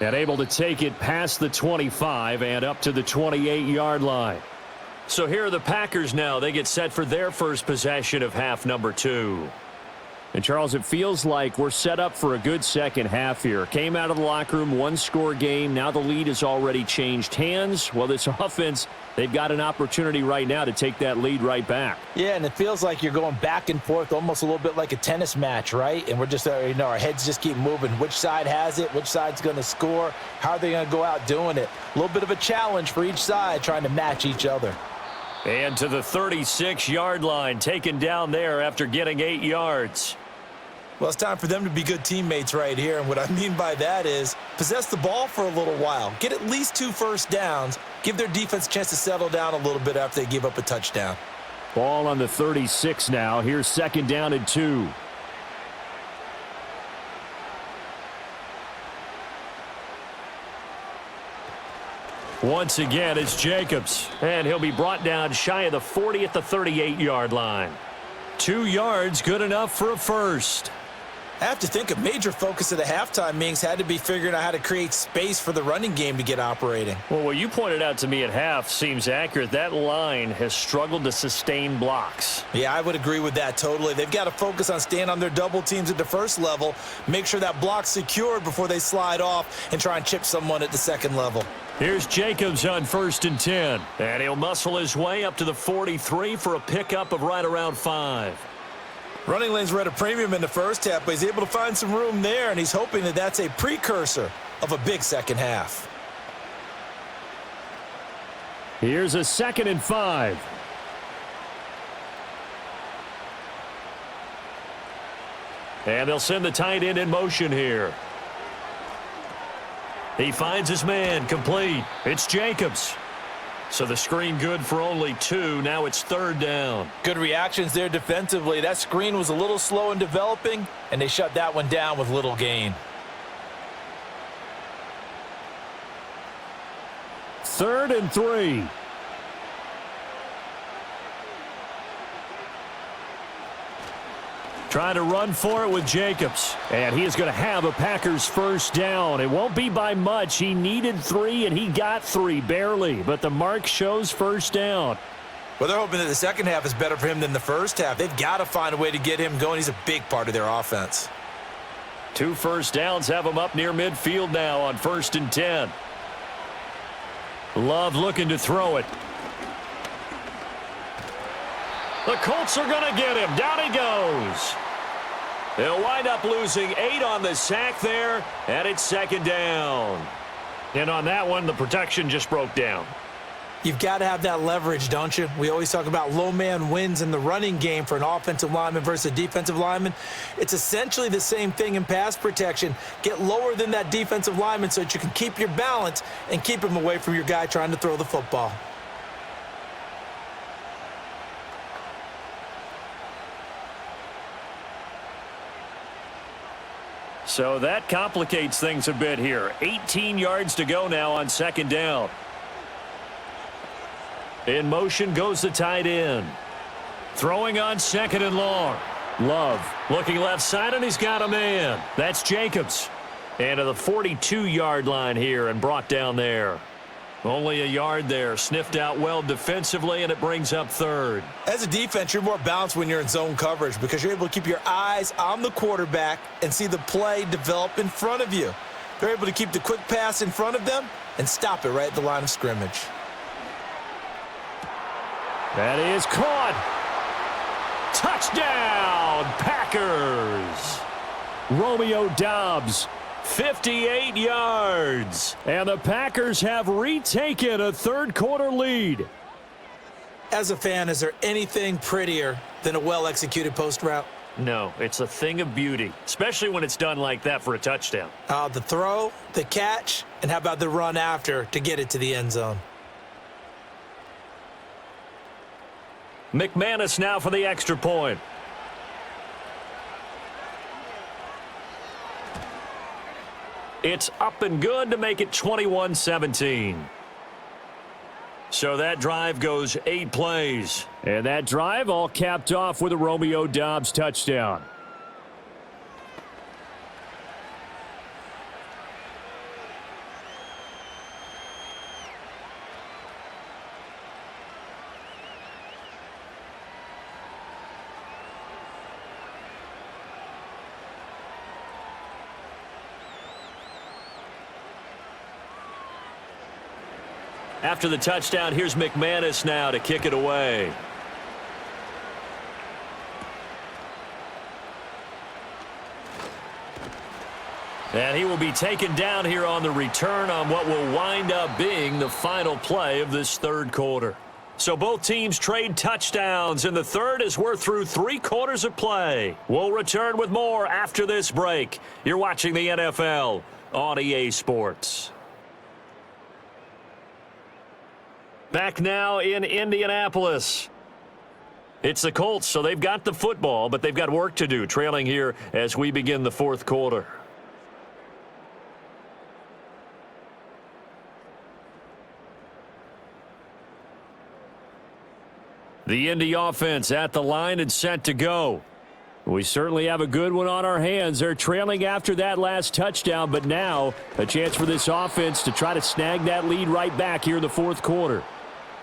[SPEAKER 4] And able to take it past the 25 and up to the 28-yard line.
[SPEAKER 2] So here are the Packers now. They get set for their first possession of half number 2.
[SPEAKER 4] And, Charles, it feels like we're set up for a good second half here. Came out of the locker room, 1-score game. Now the lead has already changed hands. Well, this offense, they've got an opportunity right now to take that lead right back.
[SPEAKER 3] Yeah, and it feels like you're going back and forth almost a little bit like a tennis match, right? And we're just, our heads just keep moving. Which side has it? Which side's going to score? How are they going to go out doing it? A little bit of a challenge for each side trying to match each other.
[SPEAKER 2] And to the 36-yard line, taken down there after getting 8 yards.
[SPEAKER 3] Well, it's time for them to be good teammates right here. And what I mean by that is possess the ball for a little while. Get at least 2 first downs. Give their defense a chance to settle down a little bit after they give up a touchdown.
[SPEAKER 4] Ball on the 36 now. Here's 2nd down and 2.
[SPEAKER 2] Once again, it's Jacobs. And he'll be brought down shy of the 40 at the 38-yard line. 2 yards, good enough for a first.
[SPEAKER 3] I have to think a major focus of the halftime meetings had to be figuring out how to create space for the running game to get operating.
[SPEAKER 2] Well, what you pointed out to me at half seems accurate. That line has struggled to sustain blocks.
[SPEAKER 3] Yeah, I would agree with that totally. They've got to focus on staying on their double teams at the first level, make sure that block's secured before they slide off and try and chip someone at the second level.
[SPEAKER 2] Here's Jacobs on 1st and 10. And he'll muscle his way up to the 43 for a pickup of right around 5.
[SPEAKER 3] Running lanes were at a premium in the first half, but he's able to find some room there, and he's hoping that that's a precursor of a big second half.
[SPEAKER 4] Here's a 2nd and 5.
[SPEAKER 2] And they'll send the tight end in motion here. He finds his man, complete. It's Jacobs. So the screen good for only 2. Now it's 3rd down.
[SPEAKER 3] Good reactions there defensively. That screen was a little slow in developing, and they shut that one down with little gain.
[SPEAKER 4] 3rd and 3. Trying to run for it with Jacobs. And he is going to have a Packers first down. It won't be by much. He needed 3, and he got 3, barely. But the mark shows first down.
[SPEAKER 3] Well, they're hoping that the second half is better for him than the first half. They've got to find a way to get him going. He's a big part of their offense.
[SPEAKER 2] 2 first downs have him up near midfield now on 1st and 10. Love looking to throw it. The Colts are going to get him. Down he goes. They'll wind up losing 8 on the sack there, and it's 2nd down. And on that one, the protection just broke down.
[SPEAKER 3] You've got to have that leverage, don't you? We always talk about low man wins in the running game for an offensive lineman versus a defensive lineman. It's essentially the same thing in pass protection. Get lower than that defensive lineman so that you can keep your balance and keep him away from your guy trying to throw the football.
[SPEAKER 2] So that complicates things a bit here. 18 yards to go now on 2nd down. In motion goes the tight end. Throwing on 2nd and long. Love looking left side, and he's got a man. That's Jacobs. And to the 42-yard line here and brought down there. Only a yard there. Sniffed out well defensively, and it brings up 3rd.
[SPEAKER 3] As a defense, you're more balanced when you're in zone coverage because you're able to keep your eyes on the quarterback and see the play develop in front of you. They're able to keep the quick pass in front of them and stop it right at the line of scrimmage.
[SPEAKER 4] That is caught.
[SPEAKER 2] Touchdown, Packers.
[SPEAKER 4] Romeo Doubs.
[SPEAKER 2] 58 yards.
[SPEAKER 4] And the Packers have retaken a third-quarter lead.
[SPEAKER 3] As a fan, is there anything prettier than a well-executed post route?
[SPEAKER 2] No, it's a thing of beauty, especially when it's done like that for a touchdown.
[SPEAKER 3] The throw, the catch, and how about the run after to get it to the end zone?
[SPEAKER 2] McManus now for the extra point. It's up and good to make it 21-17. So that drive goes 8 plays.
[SPEAKER 4] And that drive all capped off with a Romeo Doubs touchdown.
[SPEAKER 2] After the touchdown, here's McManus now to kick it away. And he will be taken down here on the return on what will wind up being the final play of this third quarter. So both teams trade touchdowns in the third as we're through 3 quarters of play. We'll return with more after this break. You're watching the NFL on EA Sports. Back now in Indianapolis. It's the Colts, so they've got the football, but they've got work to do, trailing here as we begin the fourth quarter. The Indy offense at the line and set to go. We certainly have a good one on our hands. They're trailing after that last touchdown, but now a chance for this offense to try to snag that lead right back here in the fourth quarter.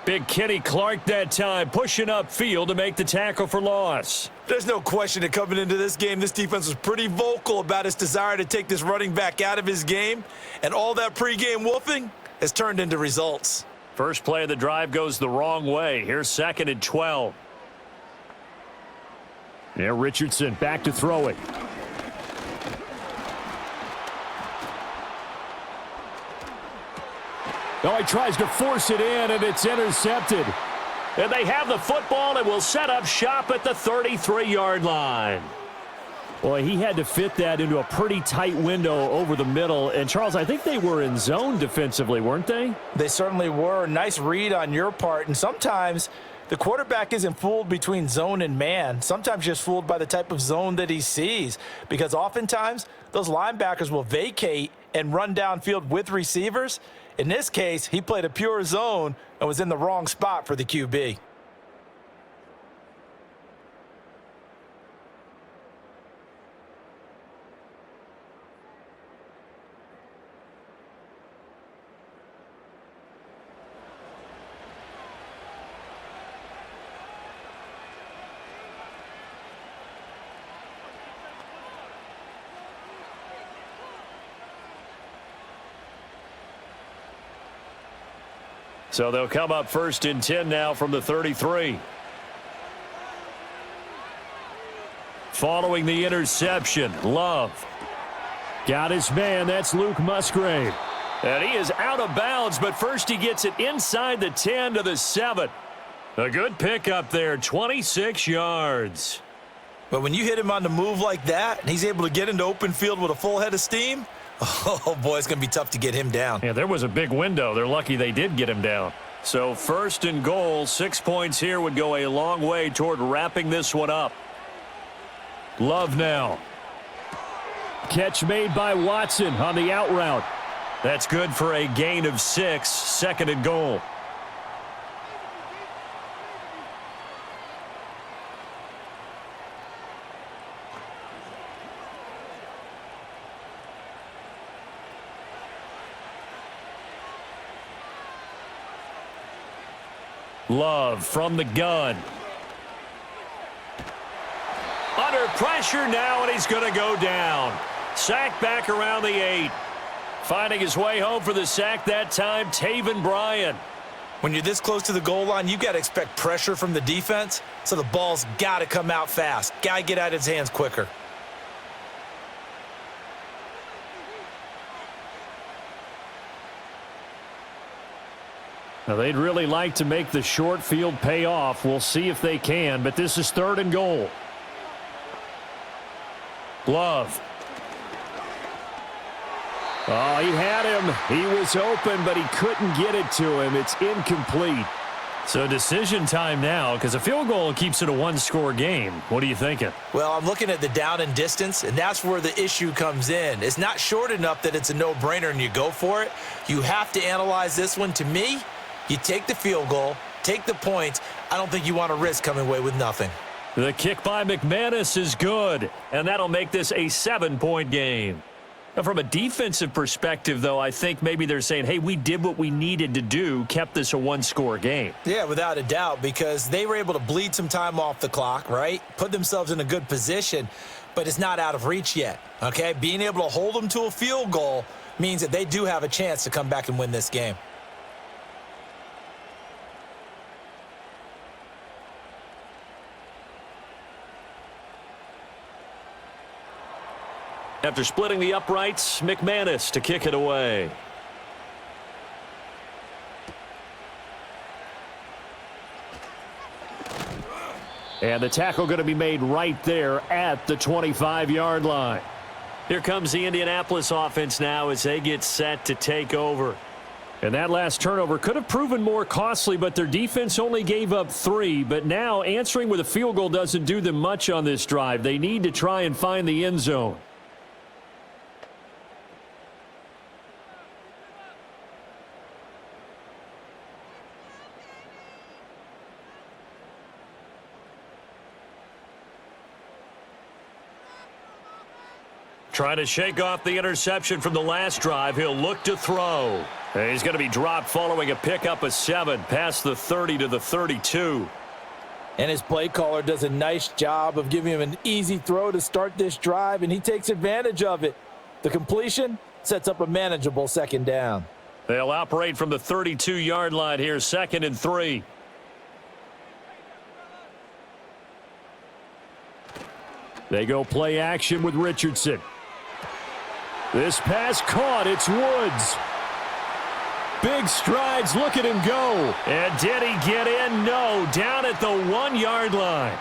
[SPEAKER 2] Big Kenny Clark that time, pushing upfield to make the tackle for loss.
[SPEAKER 3] There's no question that coming into this game, this defense was pretty vocal about its desire to take this running back out of his game, and all that pregame wolfing has turned into results.
[SPEAKER 2] First play of the drive goes the wrong way. Here's 2nd and 12.
[SPEAKER 4] Yeah, Richardson back to throw it. Oh, he tries to force it in, and it's intercepted.
[SPEAKER 2] And they have the football and will set up shop at the 33-yard line.
[SPEAKER 4] Well, he had to fit that into a pretty tight window over the middle. And, Charles, I think they were in zone defensively, weren't they?
[SPEAKER 3] They certainly were. Nice read on your part. And sometimes the quarterback isn't fooled between zone and man. Sometimes just fooled by the type of zone that he sees. Because oftentimes, those linebackers will vacate and run downfield with receivers. In this case, he played a pure zone and was in the wrong spot for the QB.
[SPEAKER 2] So they'll come up 1st and 10 now from the 33. Following the interception, Love.
[SPEAKER 4] Got his man. That's Luke Musgrave.
[SPEAKER 2] And he is out of bounds, but first he gets it inside the 10 to the 7. A good pickup there, 26 yards.
[SPEAKER 3] But when you hit him on the move like that, and he's able to get into open field with a full head of steam, oh, boy, it's going to be tough to get him down.
[SPEAKER 2] Yeah, there was a big window. They're lucky they did get him down. So 1st and goal, 6 points here would go a long way toward wrapping this one up.
[SPEAKER 4] Love now. Catch made by Watson on the out route.
[SPEAKER 2] That's good for a gain of 6, 2nd and goal. Love from the gun. Under pressure now, and he's going to go down. Sacked back around the 8. Finding his way home for the sack that time, Taven Bryan.
[SPEAKER 3] When you're this close to the goal line, you got to expect pressure from the defense, so the ball's got to come out fast. Got to get out of his hands quicker.
[SPEAKER 4] Now, they'd really like to make the short field pay off. We'll see if they can, but this is 3rd and goal. Love. Oh, he had him. He was open, but he couldn't get it to him. It's incomplete.
[SPEAKER 2] So decision time now, because a field goal keeps it a one-score game. What are you thinking?
[SPEAKER 3] Well, I'm looking at the down and distance, and that's where the issue comes in. It's not short enough that it's a no-brainer and you go for it. You have to analyze this one. To me, you take the field goal, take the points. I don't think you want to risk coming away with nothing.
[SPEAKER 2] The kick by McManus is good, and that'll make this a 7-point game. Now, from a defensive perspective, though, I think maybe they're saying, hey, we did what we needed to do, kept this a one-score game.
[SPEAKER 3] Yeah, without a doubt, because they were able to bleed some time off the clock, right? Put themselves in a good position, but it's not out of reach yet, okay? Being able to hold them to a field goal means that they do have a chance to come back and win this game.
[SPEAKER 2] After splitting the uprights, McManus to kick it away.
[SPEAKER 4] And the tackle going to be made right there at the 25-yard line.
[SPEAKER 2] Here comes the Indianapolis offense now as they get set to take over.
[SPEAKER 4] And that last turnover could have proven more costly, but their defense only gave up 3. But now answering with a field goal doesn't do them much on this drive. They need to try and find the end zone.
[SPEAKER 2] Trying to shake off the interception from the last drive. He'll look to throw. And he's going to be dropped following a pickup of 7 past the 30 to the 32.
[SPEAKER 3] And his play caller does a nice job of giving him an easy throw to start this drive, and he takes advantage of it. The completion sets up a manageable 2nd down.
[SPEAKER 2] They'll operate from the 32-yard line here, 2nd and 3.
[SPEAKER 4] They go play action with Richardson. This pass caught. It's Woods. Big strides. Look at him go.
[SPEAKER 2] And did he get in? No. Down at the 1-yard line.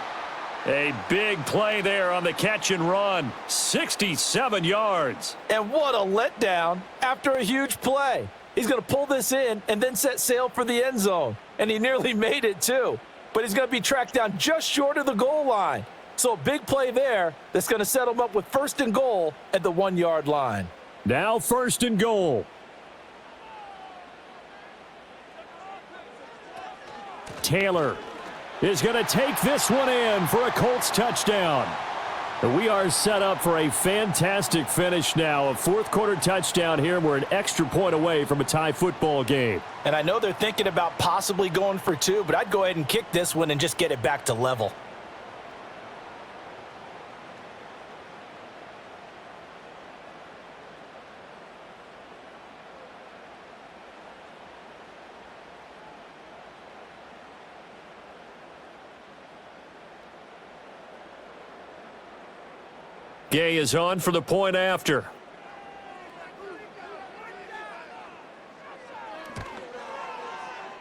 [SPEAKER 2] A big play there on the catch and run. 67 yards.
[SPEAKER 3] And what a letdown after a huge play. He's going to pull this in and then set sail for the end zone. And he nearly made it too. But he's going to be tracked down just short of the goal line. So a big play there that's going to set him up with 1st and goal at the 1-yard line.
[SPEAKER 4] Now 1st and goal. Taylor is going to take this one in for a Colts touchdown. We are set up for a fantastic finish now. A 4th-quarter touchdown here. We're an extra point away from a tie football game.
[SPEAKER 3] And I know they're thinking about possibly going for 2, but I'd go ahead and kick this one and just get it back to level.
[SPEAKER 2] Gay is on for the point after.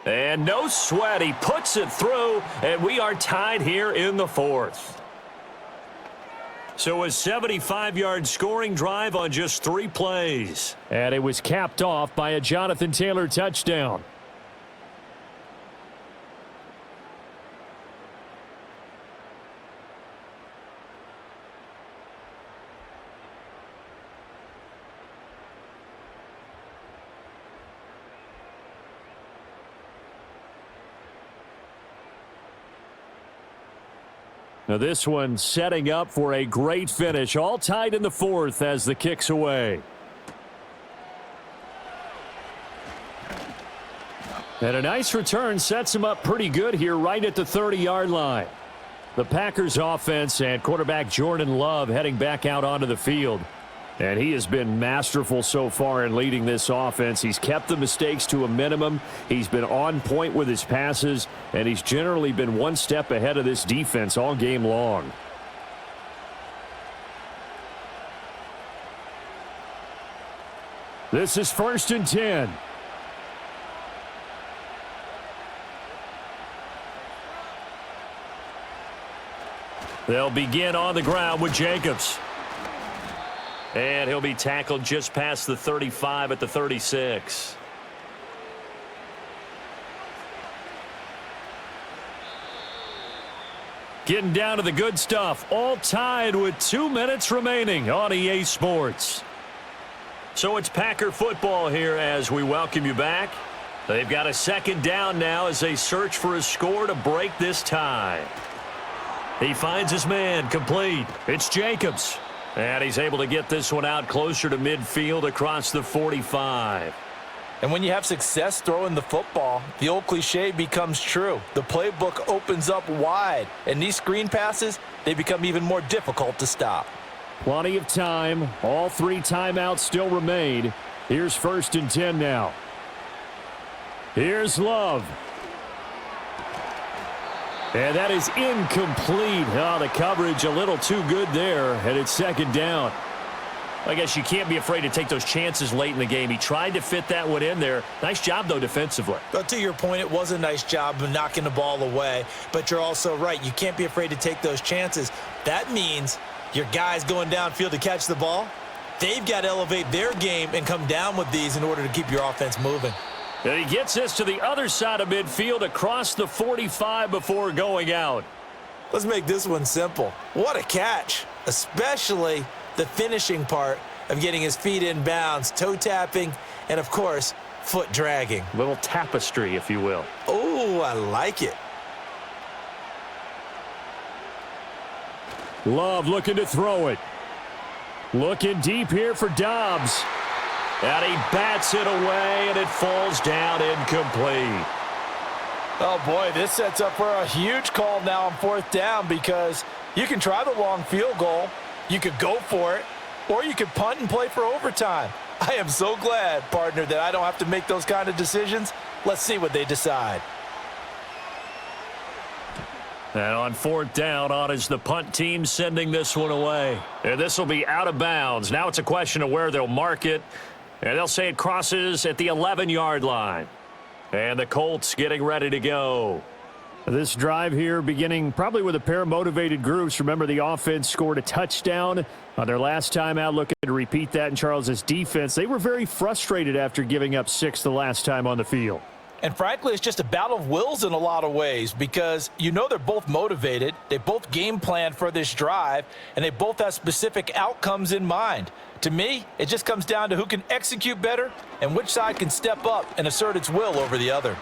[SPEAKER 2] And no sweat. He puts it through, and we are tied here in the 4th. So a 75-yard scoring drive on just 3 plays.
[SPEAKER 4] And it was capped off by a Jonathan Taylor touchdown. Now this one setting up for a great finish. All tied in the 4th as the kick's away. And a nice return sets him up pretty good here right at the 30-yard line. The Packers offense and quarterback Jordan Love heading back out onto the field. And he has been masterful so far in leading this offense. He's kept the mistakes to a minimum. He's been on point with his passes, and he's generally been one step ahead of this defense all game long. This is 1st and 10. They'll begin on the ground with Jacobs.
[SPEAKER 2] And he'll be tackled just past the 35 at the 36.
[SPEAKER 4] Getting down to the good stuff. All tied with 2 minutes remaining on EA Sports.
[SPEAKER 2] So it's Packer football here as we welcome you back. They've got a 2nd down now as they search for a score to break this tie. He finds his man complete. It's Jacobs. And he's able to get this one out closer to midfield across the 45.
[SPEAKER 3] And when you have success throwing the football, the old cliche becomes true. The playbook opens up wide. And these screen passes, they become even more difficult to stop.
[SPEAKER 4] Plenty of time. All 3 timeouts still remain. Here's 1st and 10 now. Here's Love. And that is incomplete. Oh, the coverage a little too good there, and it's 2nd down.
[SPEAKER 2] I guess you can't be afraid to take those chances late in the game. He tried to fit that one in there. Nice job, though, defensively.
[SPEAKER 3] But to your point, it was a nice job of knocking the ball away. But you're also right. You can't be afraid to take those chances. That means your guys going downfield to catch the ball, they've got to elevate their game and come down with these in order to keep your offense moving.
[SPEAKER 2] And he gets this to the other side of midfield across the 45 before going out.
[SPEAKER 3] Let's make this one simple. What a catch, especially the finishing part of getting his feet in bounds, toe tapping, and, of course, foot dragging.
[SPEAKER 2] Little tapestry, if you will.
[SPEAKER 3] Oh, I like it.
[SPEAKER 4] Love looking to throw it. Looking deep here for Dobbs.
[SPEAKER 2] And he bats it away, and it falls down incomplete.
[SPEAKER 3] Oh, boy, this sets up for a huge call now on 4th down because you can try the long field goal, you could go for it, or you could punt and play for overtime. I am so glad, partner, that I don't have to make those kind of decisions. Let's see what they decide.
[SPEAKER 2] And on 4th down, on is the punt team sending this one away. And this will be out of bounds. Now it's a question of where they'll mark it. And they'll say it crosses at the 11-yard line. And the Colts getting ready to go.
[SPEAKER 4] This drive here beginning probably with a pair of motivated groups. Remember, the offense scored a touchdown on their last time out. Looking to repeat that in Charles's defense. They were very frustrated after giving up 6 the last time on the field.
[SPEAKER 3] And frankly, it's just a battle of wills in a lot of ways because you know they're both motivated. They both game planned for this drive, and they both have specific outcomes in mind. To me, it just comes down to who can execute better and which side can step up and assert its will over the other.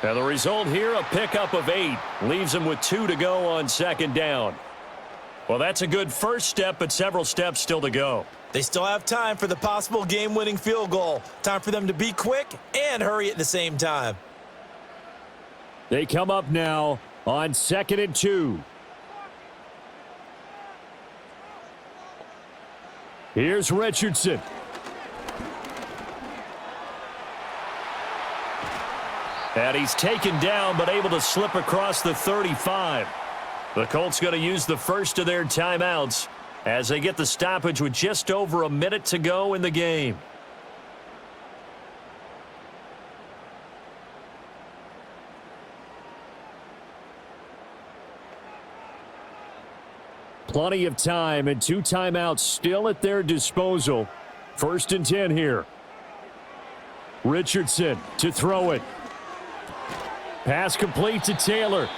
[SPEAKER 2] Now the result here, a pickup of 8. Leaves them with 2 to go on second down. Well, that's a good first step, but several steps still to go.
[SPEAKER 3] They still have time for the possible game-winning field goal. Time for them to be quick and hurry at the same time.
[SPEAKER 4] They come up now on 2nd and 2. Here's Richardson.
[SPEAKER 2] And he's taken down, but able to slip across the 35. The Colts going to use the first of their timeouts as they get the stoppage with just over a minute to go in the game.
[SPEAKER 4] Plenty of time and 2 timeouts still at their disposal. 1st and 10 here. Richardson to throw it. Pass complete to Taylor.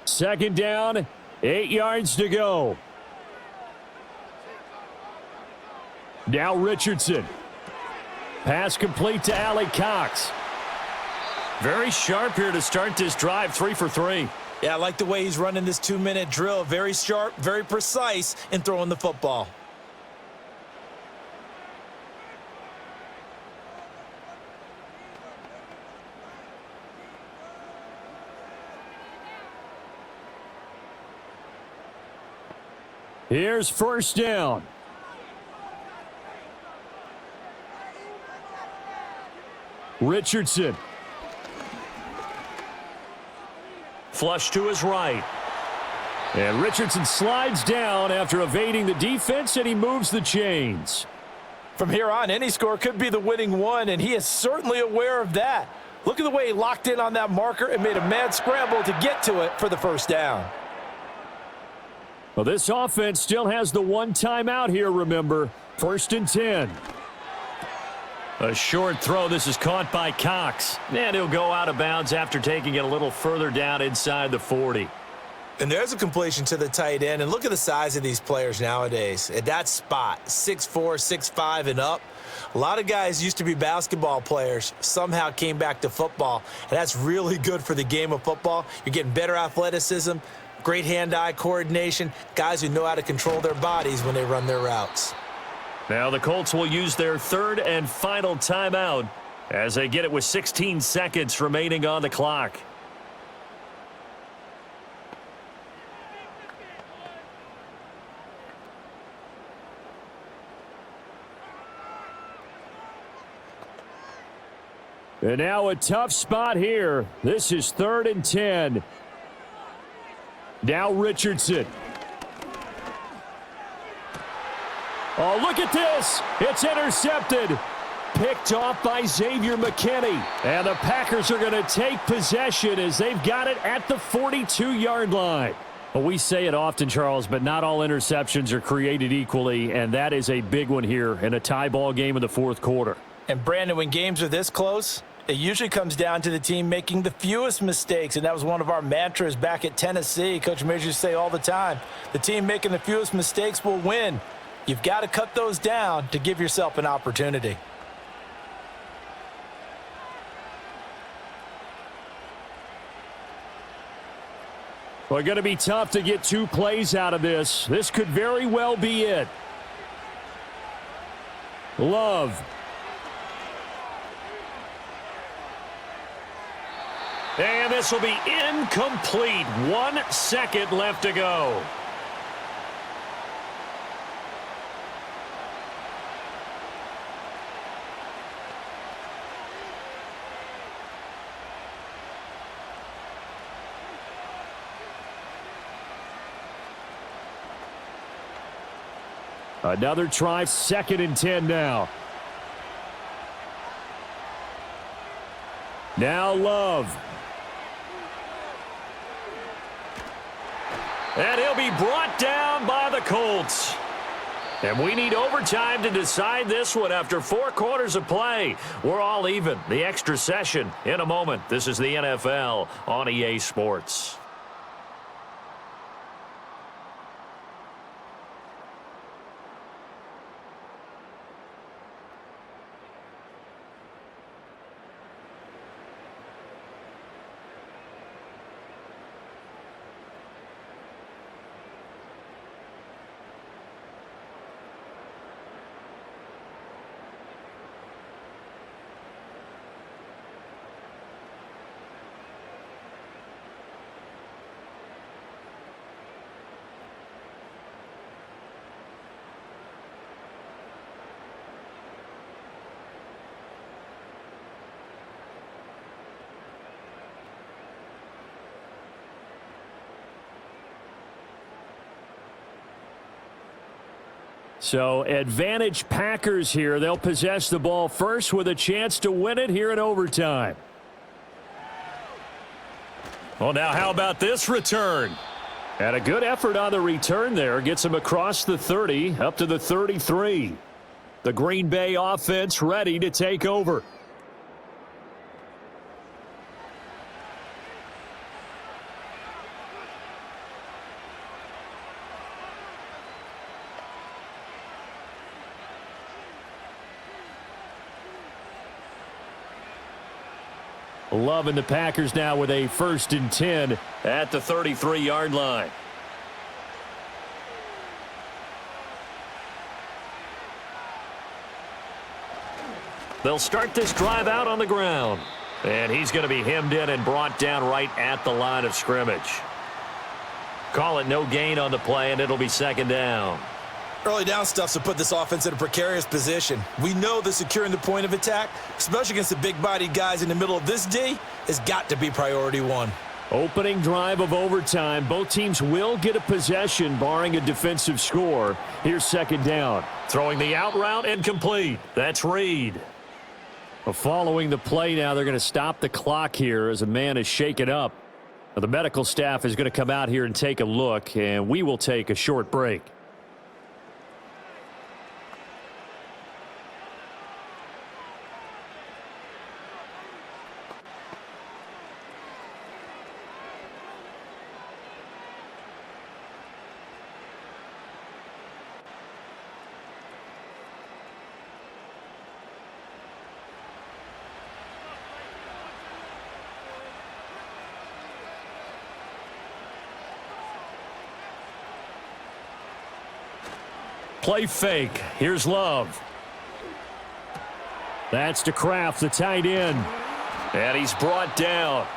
[SPEAKER 4] Second down, 8 yards to go. Now Richardson. Pass complete to Allie Cox.
[SPEAKER 2] Very sharp here to start this drive, 3 for 3.
[SPEAKER 3] Yeah, I like the way he's running this 2-minute drill. Very sharp, very precise in throwing the football.
[SPEAKER 4] Here's first down. Richardson.
[SPEAKER 2] Flush to his right.
[SPEAKER 4] And Richardson slides down after evading the defense, and he moves the chains.
[SPEAKER 3] From here on, any score could be the winning one, and he is certainly aware of that. Look at the way he locked in on that marker and made a mad scramble to get to it for the first down.
[SPEAKER 4] Well, this offense still has the 1 timeout here, remember. 1st and 10.
[SPEAKER 2] A short throw. This is caught by Cox. And he'll go out of bounds after taking it a little further down inside the 40.
[SPEAKER 3] And there's a completion to the tight end. And look at the size of these players nowadays. At that spot, 6'4", 6'5", and up. A lot of guys used to be basketball players, somehow came back to football. And that's really good for the game of football. You're getting better athleticism, great hand-eye coordination, guys who know how to control their bodies when they run their routes.
[SPEAKER 2] Now the Colts will use their 3rd and final timeout as they get it with 16 seconds remaining on the clock.
[SPEAKER 4] And now a tough spot here. This is 3rd and 10. Now Richardson. Oh, look at this. It's intercepted. Picked off by Xavier McKinney. And the Packers are going to take possession as they've got it at the 42-yard line. Well, we say it often, Charles, but not all interceptions are created equally, and that is a big one here in a tie ball game in the 4th quarter.
[SPEAKER 3] And, Brandon, when games are this close, it usually comes down to the team making the fewest mistakes, and that was one of our mantras back at Tennessee. Coach Mears used to say all the time, the team making the fewest mistakes will win. You've got to cut those down to give yourself an opportunity.
[SPEAKER 4] Well, going to be tough to get 2 plays out of this. This could very well be it. Love.
[SPEAKER 2] And this will be incomplete. 1 second left to go.
[SPEAKER 4] Another try, 2nd and 10 now. Now Love. And he'll be brought down by the Colts. And we need overtime to decide this one after 4 quarters of play. We're all even. The extra session in a moment. This is the NFL on EA Sports. So advantage Packers here. They'll possess the ball first with a chance to win it here in overtime. Well, now how about this return? And a good effort on the return there. Gets him across the 30 up to the 33. The Green Bay offense ready to take over. Love and the Packers now with a 1st and 10 at the 33-yard line. They'll start this drive out on the ground. And he's going to be hemmed in and brought down right at the line of scrimmage. Call it no gain on the play, and it'll be 2nd down.
[SPEAKER 3] Early down stuff to put this offense in a precarious position. We know that securing the point of attack, especially against the big-bodied guys in the middle of this D, has got to be priority 1.
[SPEAKER 4] Opening drive of overtime. Both teams will get a possession, barring a defensive score. Here's 2nd down.
[SPEAKER 2] Throwing the out route and complete. That's Reed.
[SPEAKER 4] Well, following the play now, they're going to stop the clock here as a man is shaken up. Well, the medical staff is going to come out here and take a look, and we will take a short break. Play fake. Here's Love. That's to Kraft, the tight end.
[SPEAKER 2] And he's brought down.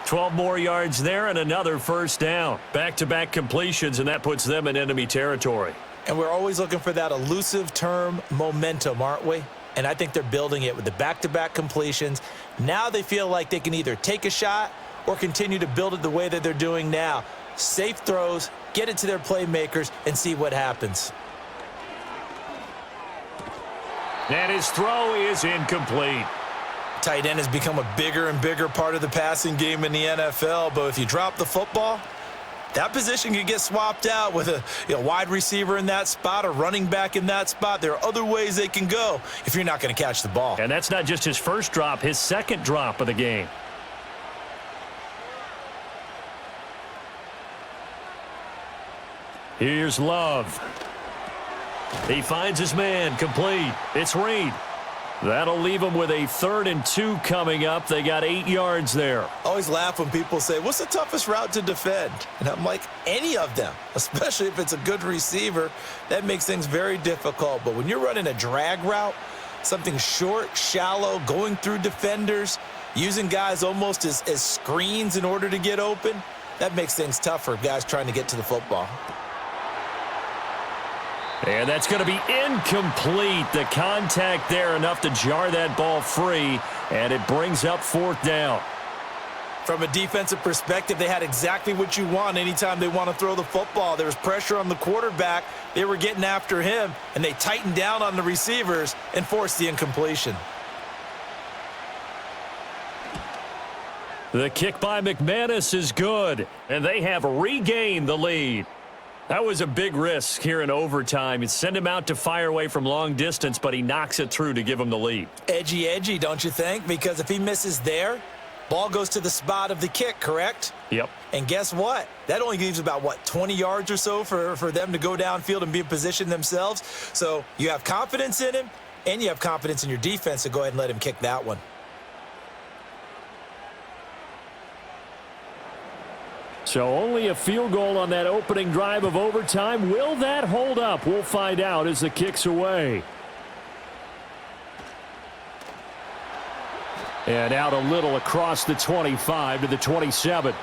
[SPEAKER 2] 12 more yards there and another 1st down. Back-to-back completions, and that puts them in enemy territory.
[SPEAKER 3] And we're always looking for that elusive term momentum, aren't we? And I think they're building it with the back-to-back completions. Now they feel like they can either take a shot or continue to build it the way that they're doing now. Safe throws, get it to their playmakers, and see what happens.
[SPEAKER 2] And his throw is incomplete.
[SPEAKER 3] Tight end has become a bigger and bigger part of the passing game in the NFL, but if you drop the football, that position can get swapped out with a wide receiver in that spot, a running back in that spot. There are other ways they can go if you're not going to catch the ball.
[SPEAKER 2] And that's not just his first drop, his 2nd drop of the game.
[SPEAKER 4] Here's Love.
[SPEAKER 2] He finds his man, complete. It's Reed.
[SPEAKER 4] That'll leave him with a 3rd and 2 coming up. They got 8 yards there.
[SPEAKER 3] I always laugh when people say, what's the toughest route to defend? And I'm like, any of them, especially if it's a good receiver. That makes things very difficult. But when you're running a drag route, something short, shallow, going through defenders, using guys almost as screens in order to get open, that makes things tough for guys trying to get to the football.
[SPEAKER 4] And that's going to be incomplete. The contact there enough to jar that ball free, and it brings up 4th down.
[SPEAKER 3] From a defensive perspective, they had exactly what you want anytime they want to throw the football. There was pressure on the quarterback. They were getting after him, and they tightened down on the receivers and forced the incompletion.
[SPEAKER 2] The kick by McManus is good, and they have regained the lead. That was a big risk here in overtime. It sent him out to fire away from long distance, but he knocks it through to give him the lead.
[SPEAKER 3] Edgy, don't you think? Because if he misses there, ball goes to the spot of the kick, correct?
[SPEAKER 2] Yep.
[SPEAKER 3] And guess what? That only leaves about, 20 yards or so for them to go downfield and be in position themselves. So you have confidence in him, and you have confidence in your defense to go ahead and let him kick that one.
[SPEAKER 4] So only a field goal on that opening drive of overtime. Will that hold up? We'll find out as the kick's away. And out a little across the 25 to the 27.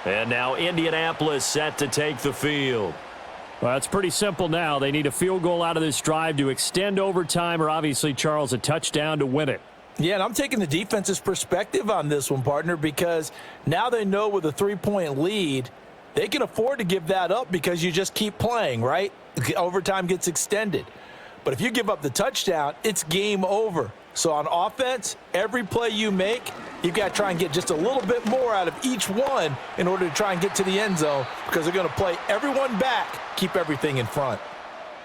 [SPEAKER 2] And now Indianapolis set to take the field.
[SPEAKER 4] Well, it's pretty simple now. They need a field goal out of this drive to extend overtime, or obviously, Charles, a touchdown to win it.
[SPEAKER 3] Yeah, and I'm taking the defense's perspective on this one, partner, because now they know with a 3-point lead, they can afford to give that up because you just keep playing, right? Overtime gets extended. But if you give up the touchdown, it's game over. So on offense, every play you make, you've got to try and get just a little bit more out of each one in order to try and get to the end zone, because they're going to play everyone back, keep everything in front.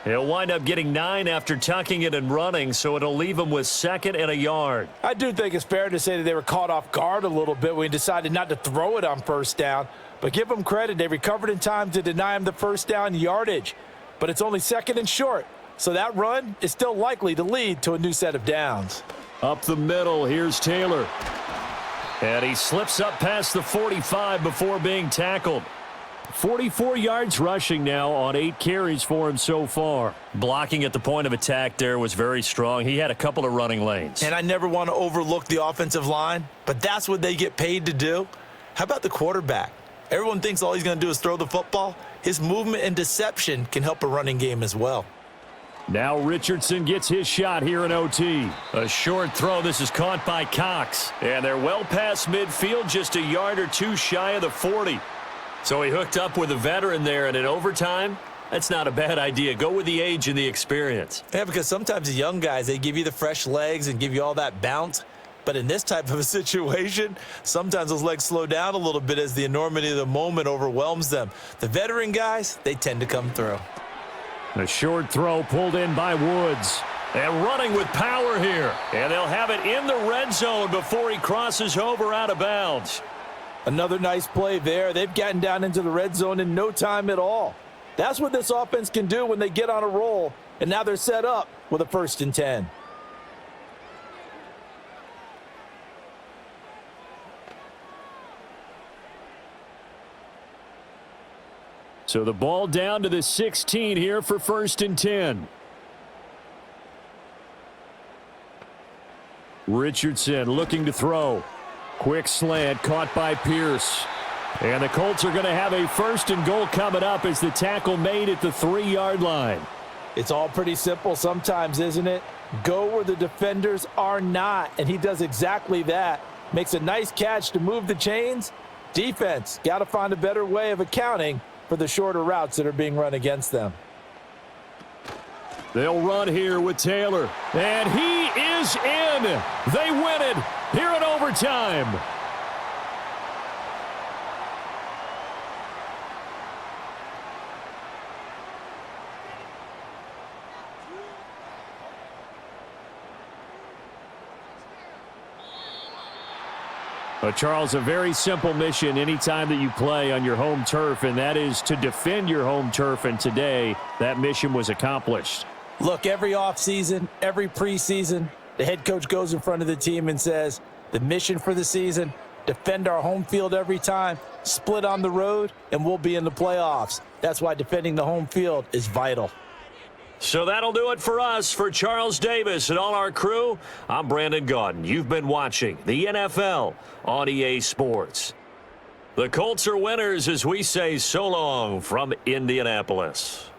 [SPEAKER 2] He'll wind up getting 9 after tucking it and running, so it'll leave him with 2nd and a yard.
[SPEAKER 3] I do think it's fair to say that they were caught off guard a little bit when he decided not to throw it on first down. But give them credit. They recovered in time to deny him the first down yardage. But it's only 2nd and short. So that run is still likely to lead to a new set of downs.
[SPEAKER 4] Up the middle, here's Taylor. And he slips up past the 45 before being tackled. 44 yards rushing now on 8 carries for him so far.
[SPEAKER 2] Blocking at the point of attack there was very strong. He had a couple of running lanes.
[SPEAKER 3] And I never want to overlook the offensive line, but that's what they get paid to do. How about the quarterback? Everyone thinks all he's going to do is throw the football. His movement and deception can help a running game as well.
[SPEAKER 4] Now Richardson gets his shot here in OT.
[SPEAKER 2] A short throw. This is caught by Cox. And they're well past midfield, just a yard or two shy of the 40. So he hooked up with a veteran there, and in overtime, that's not a bad idea. Go with the age and the experience.
[SPEAKER 3] Yeah, because sometimes the young guys, they give you the fresh legs and give you all that bounce. But in this type of a situation, sometimes those legs slow down a little bit as the enormity of the moment overwhelms them. The veteran guys, they tend to come through.
[SPEAKER 4] A short throw pulled in by Woods.
[SPEAKER 2] And running with power here. And they'll have it in the red zone before he crosses over out of bounds.
[SPEAKER 3] Another nice play there. They've gotten down into the red zone in no time at all. That's what this offense can do when they get on a roll. And now they're set up with a 1st and 10.
[SPEAKER 4] So the ball down to the 16 here for 1st and 10. Richardson looking to throw. Quick slant caught by Pierce. And the Colts are going to have a 1st and goal coming up as the tackle made at the 3-yard line.
[SPEAKER 3] It's all pretty simple sometimes, isn't it? Go where the defenders are not, and he does exactly that. Makes a nice catch to move the chains. Defense, got to find a better way of accounting for the shorter routes that are being run against them.
[SPEAKER 4] They'll run here with Taylor. And he is in. They win it here in overtime. But Charles, a very simple mission anytime that you play on your home turf, and that is to defend your home turf. And today, that mission was accomplished.
[SPEAKER 3] Look, every offseason, every preseason, the head coach goes in front of the team and says, the mission for the season, defend our home field every time, split on the road, and we'll be in the playoffs. That's why defending the home field is vital.
[SPEAKER 2] So that'll do it for us. For Charles Davis and all our crew, I'm Brandon Gaudin. You've been watching the NFL on EA Sports. The Colts are winners as we say so long from Indianapolis.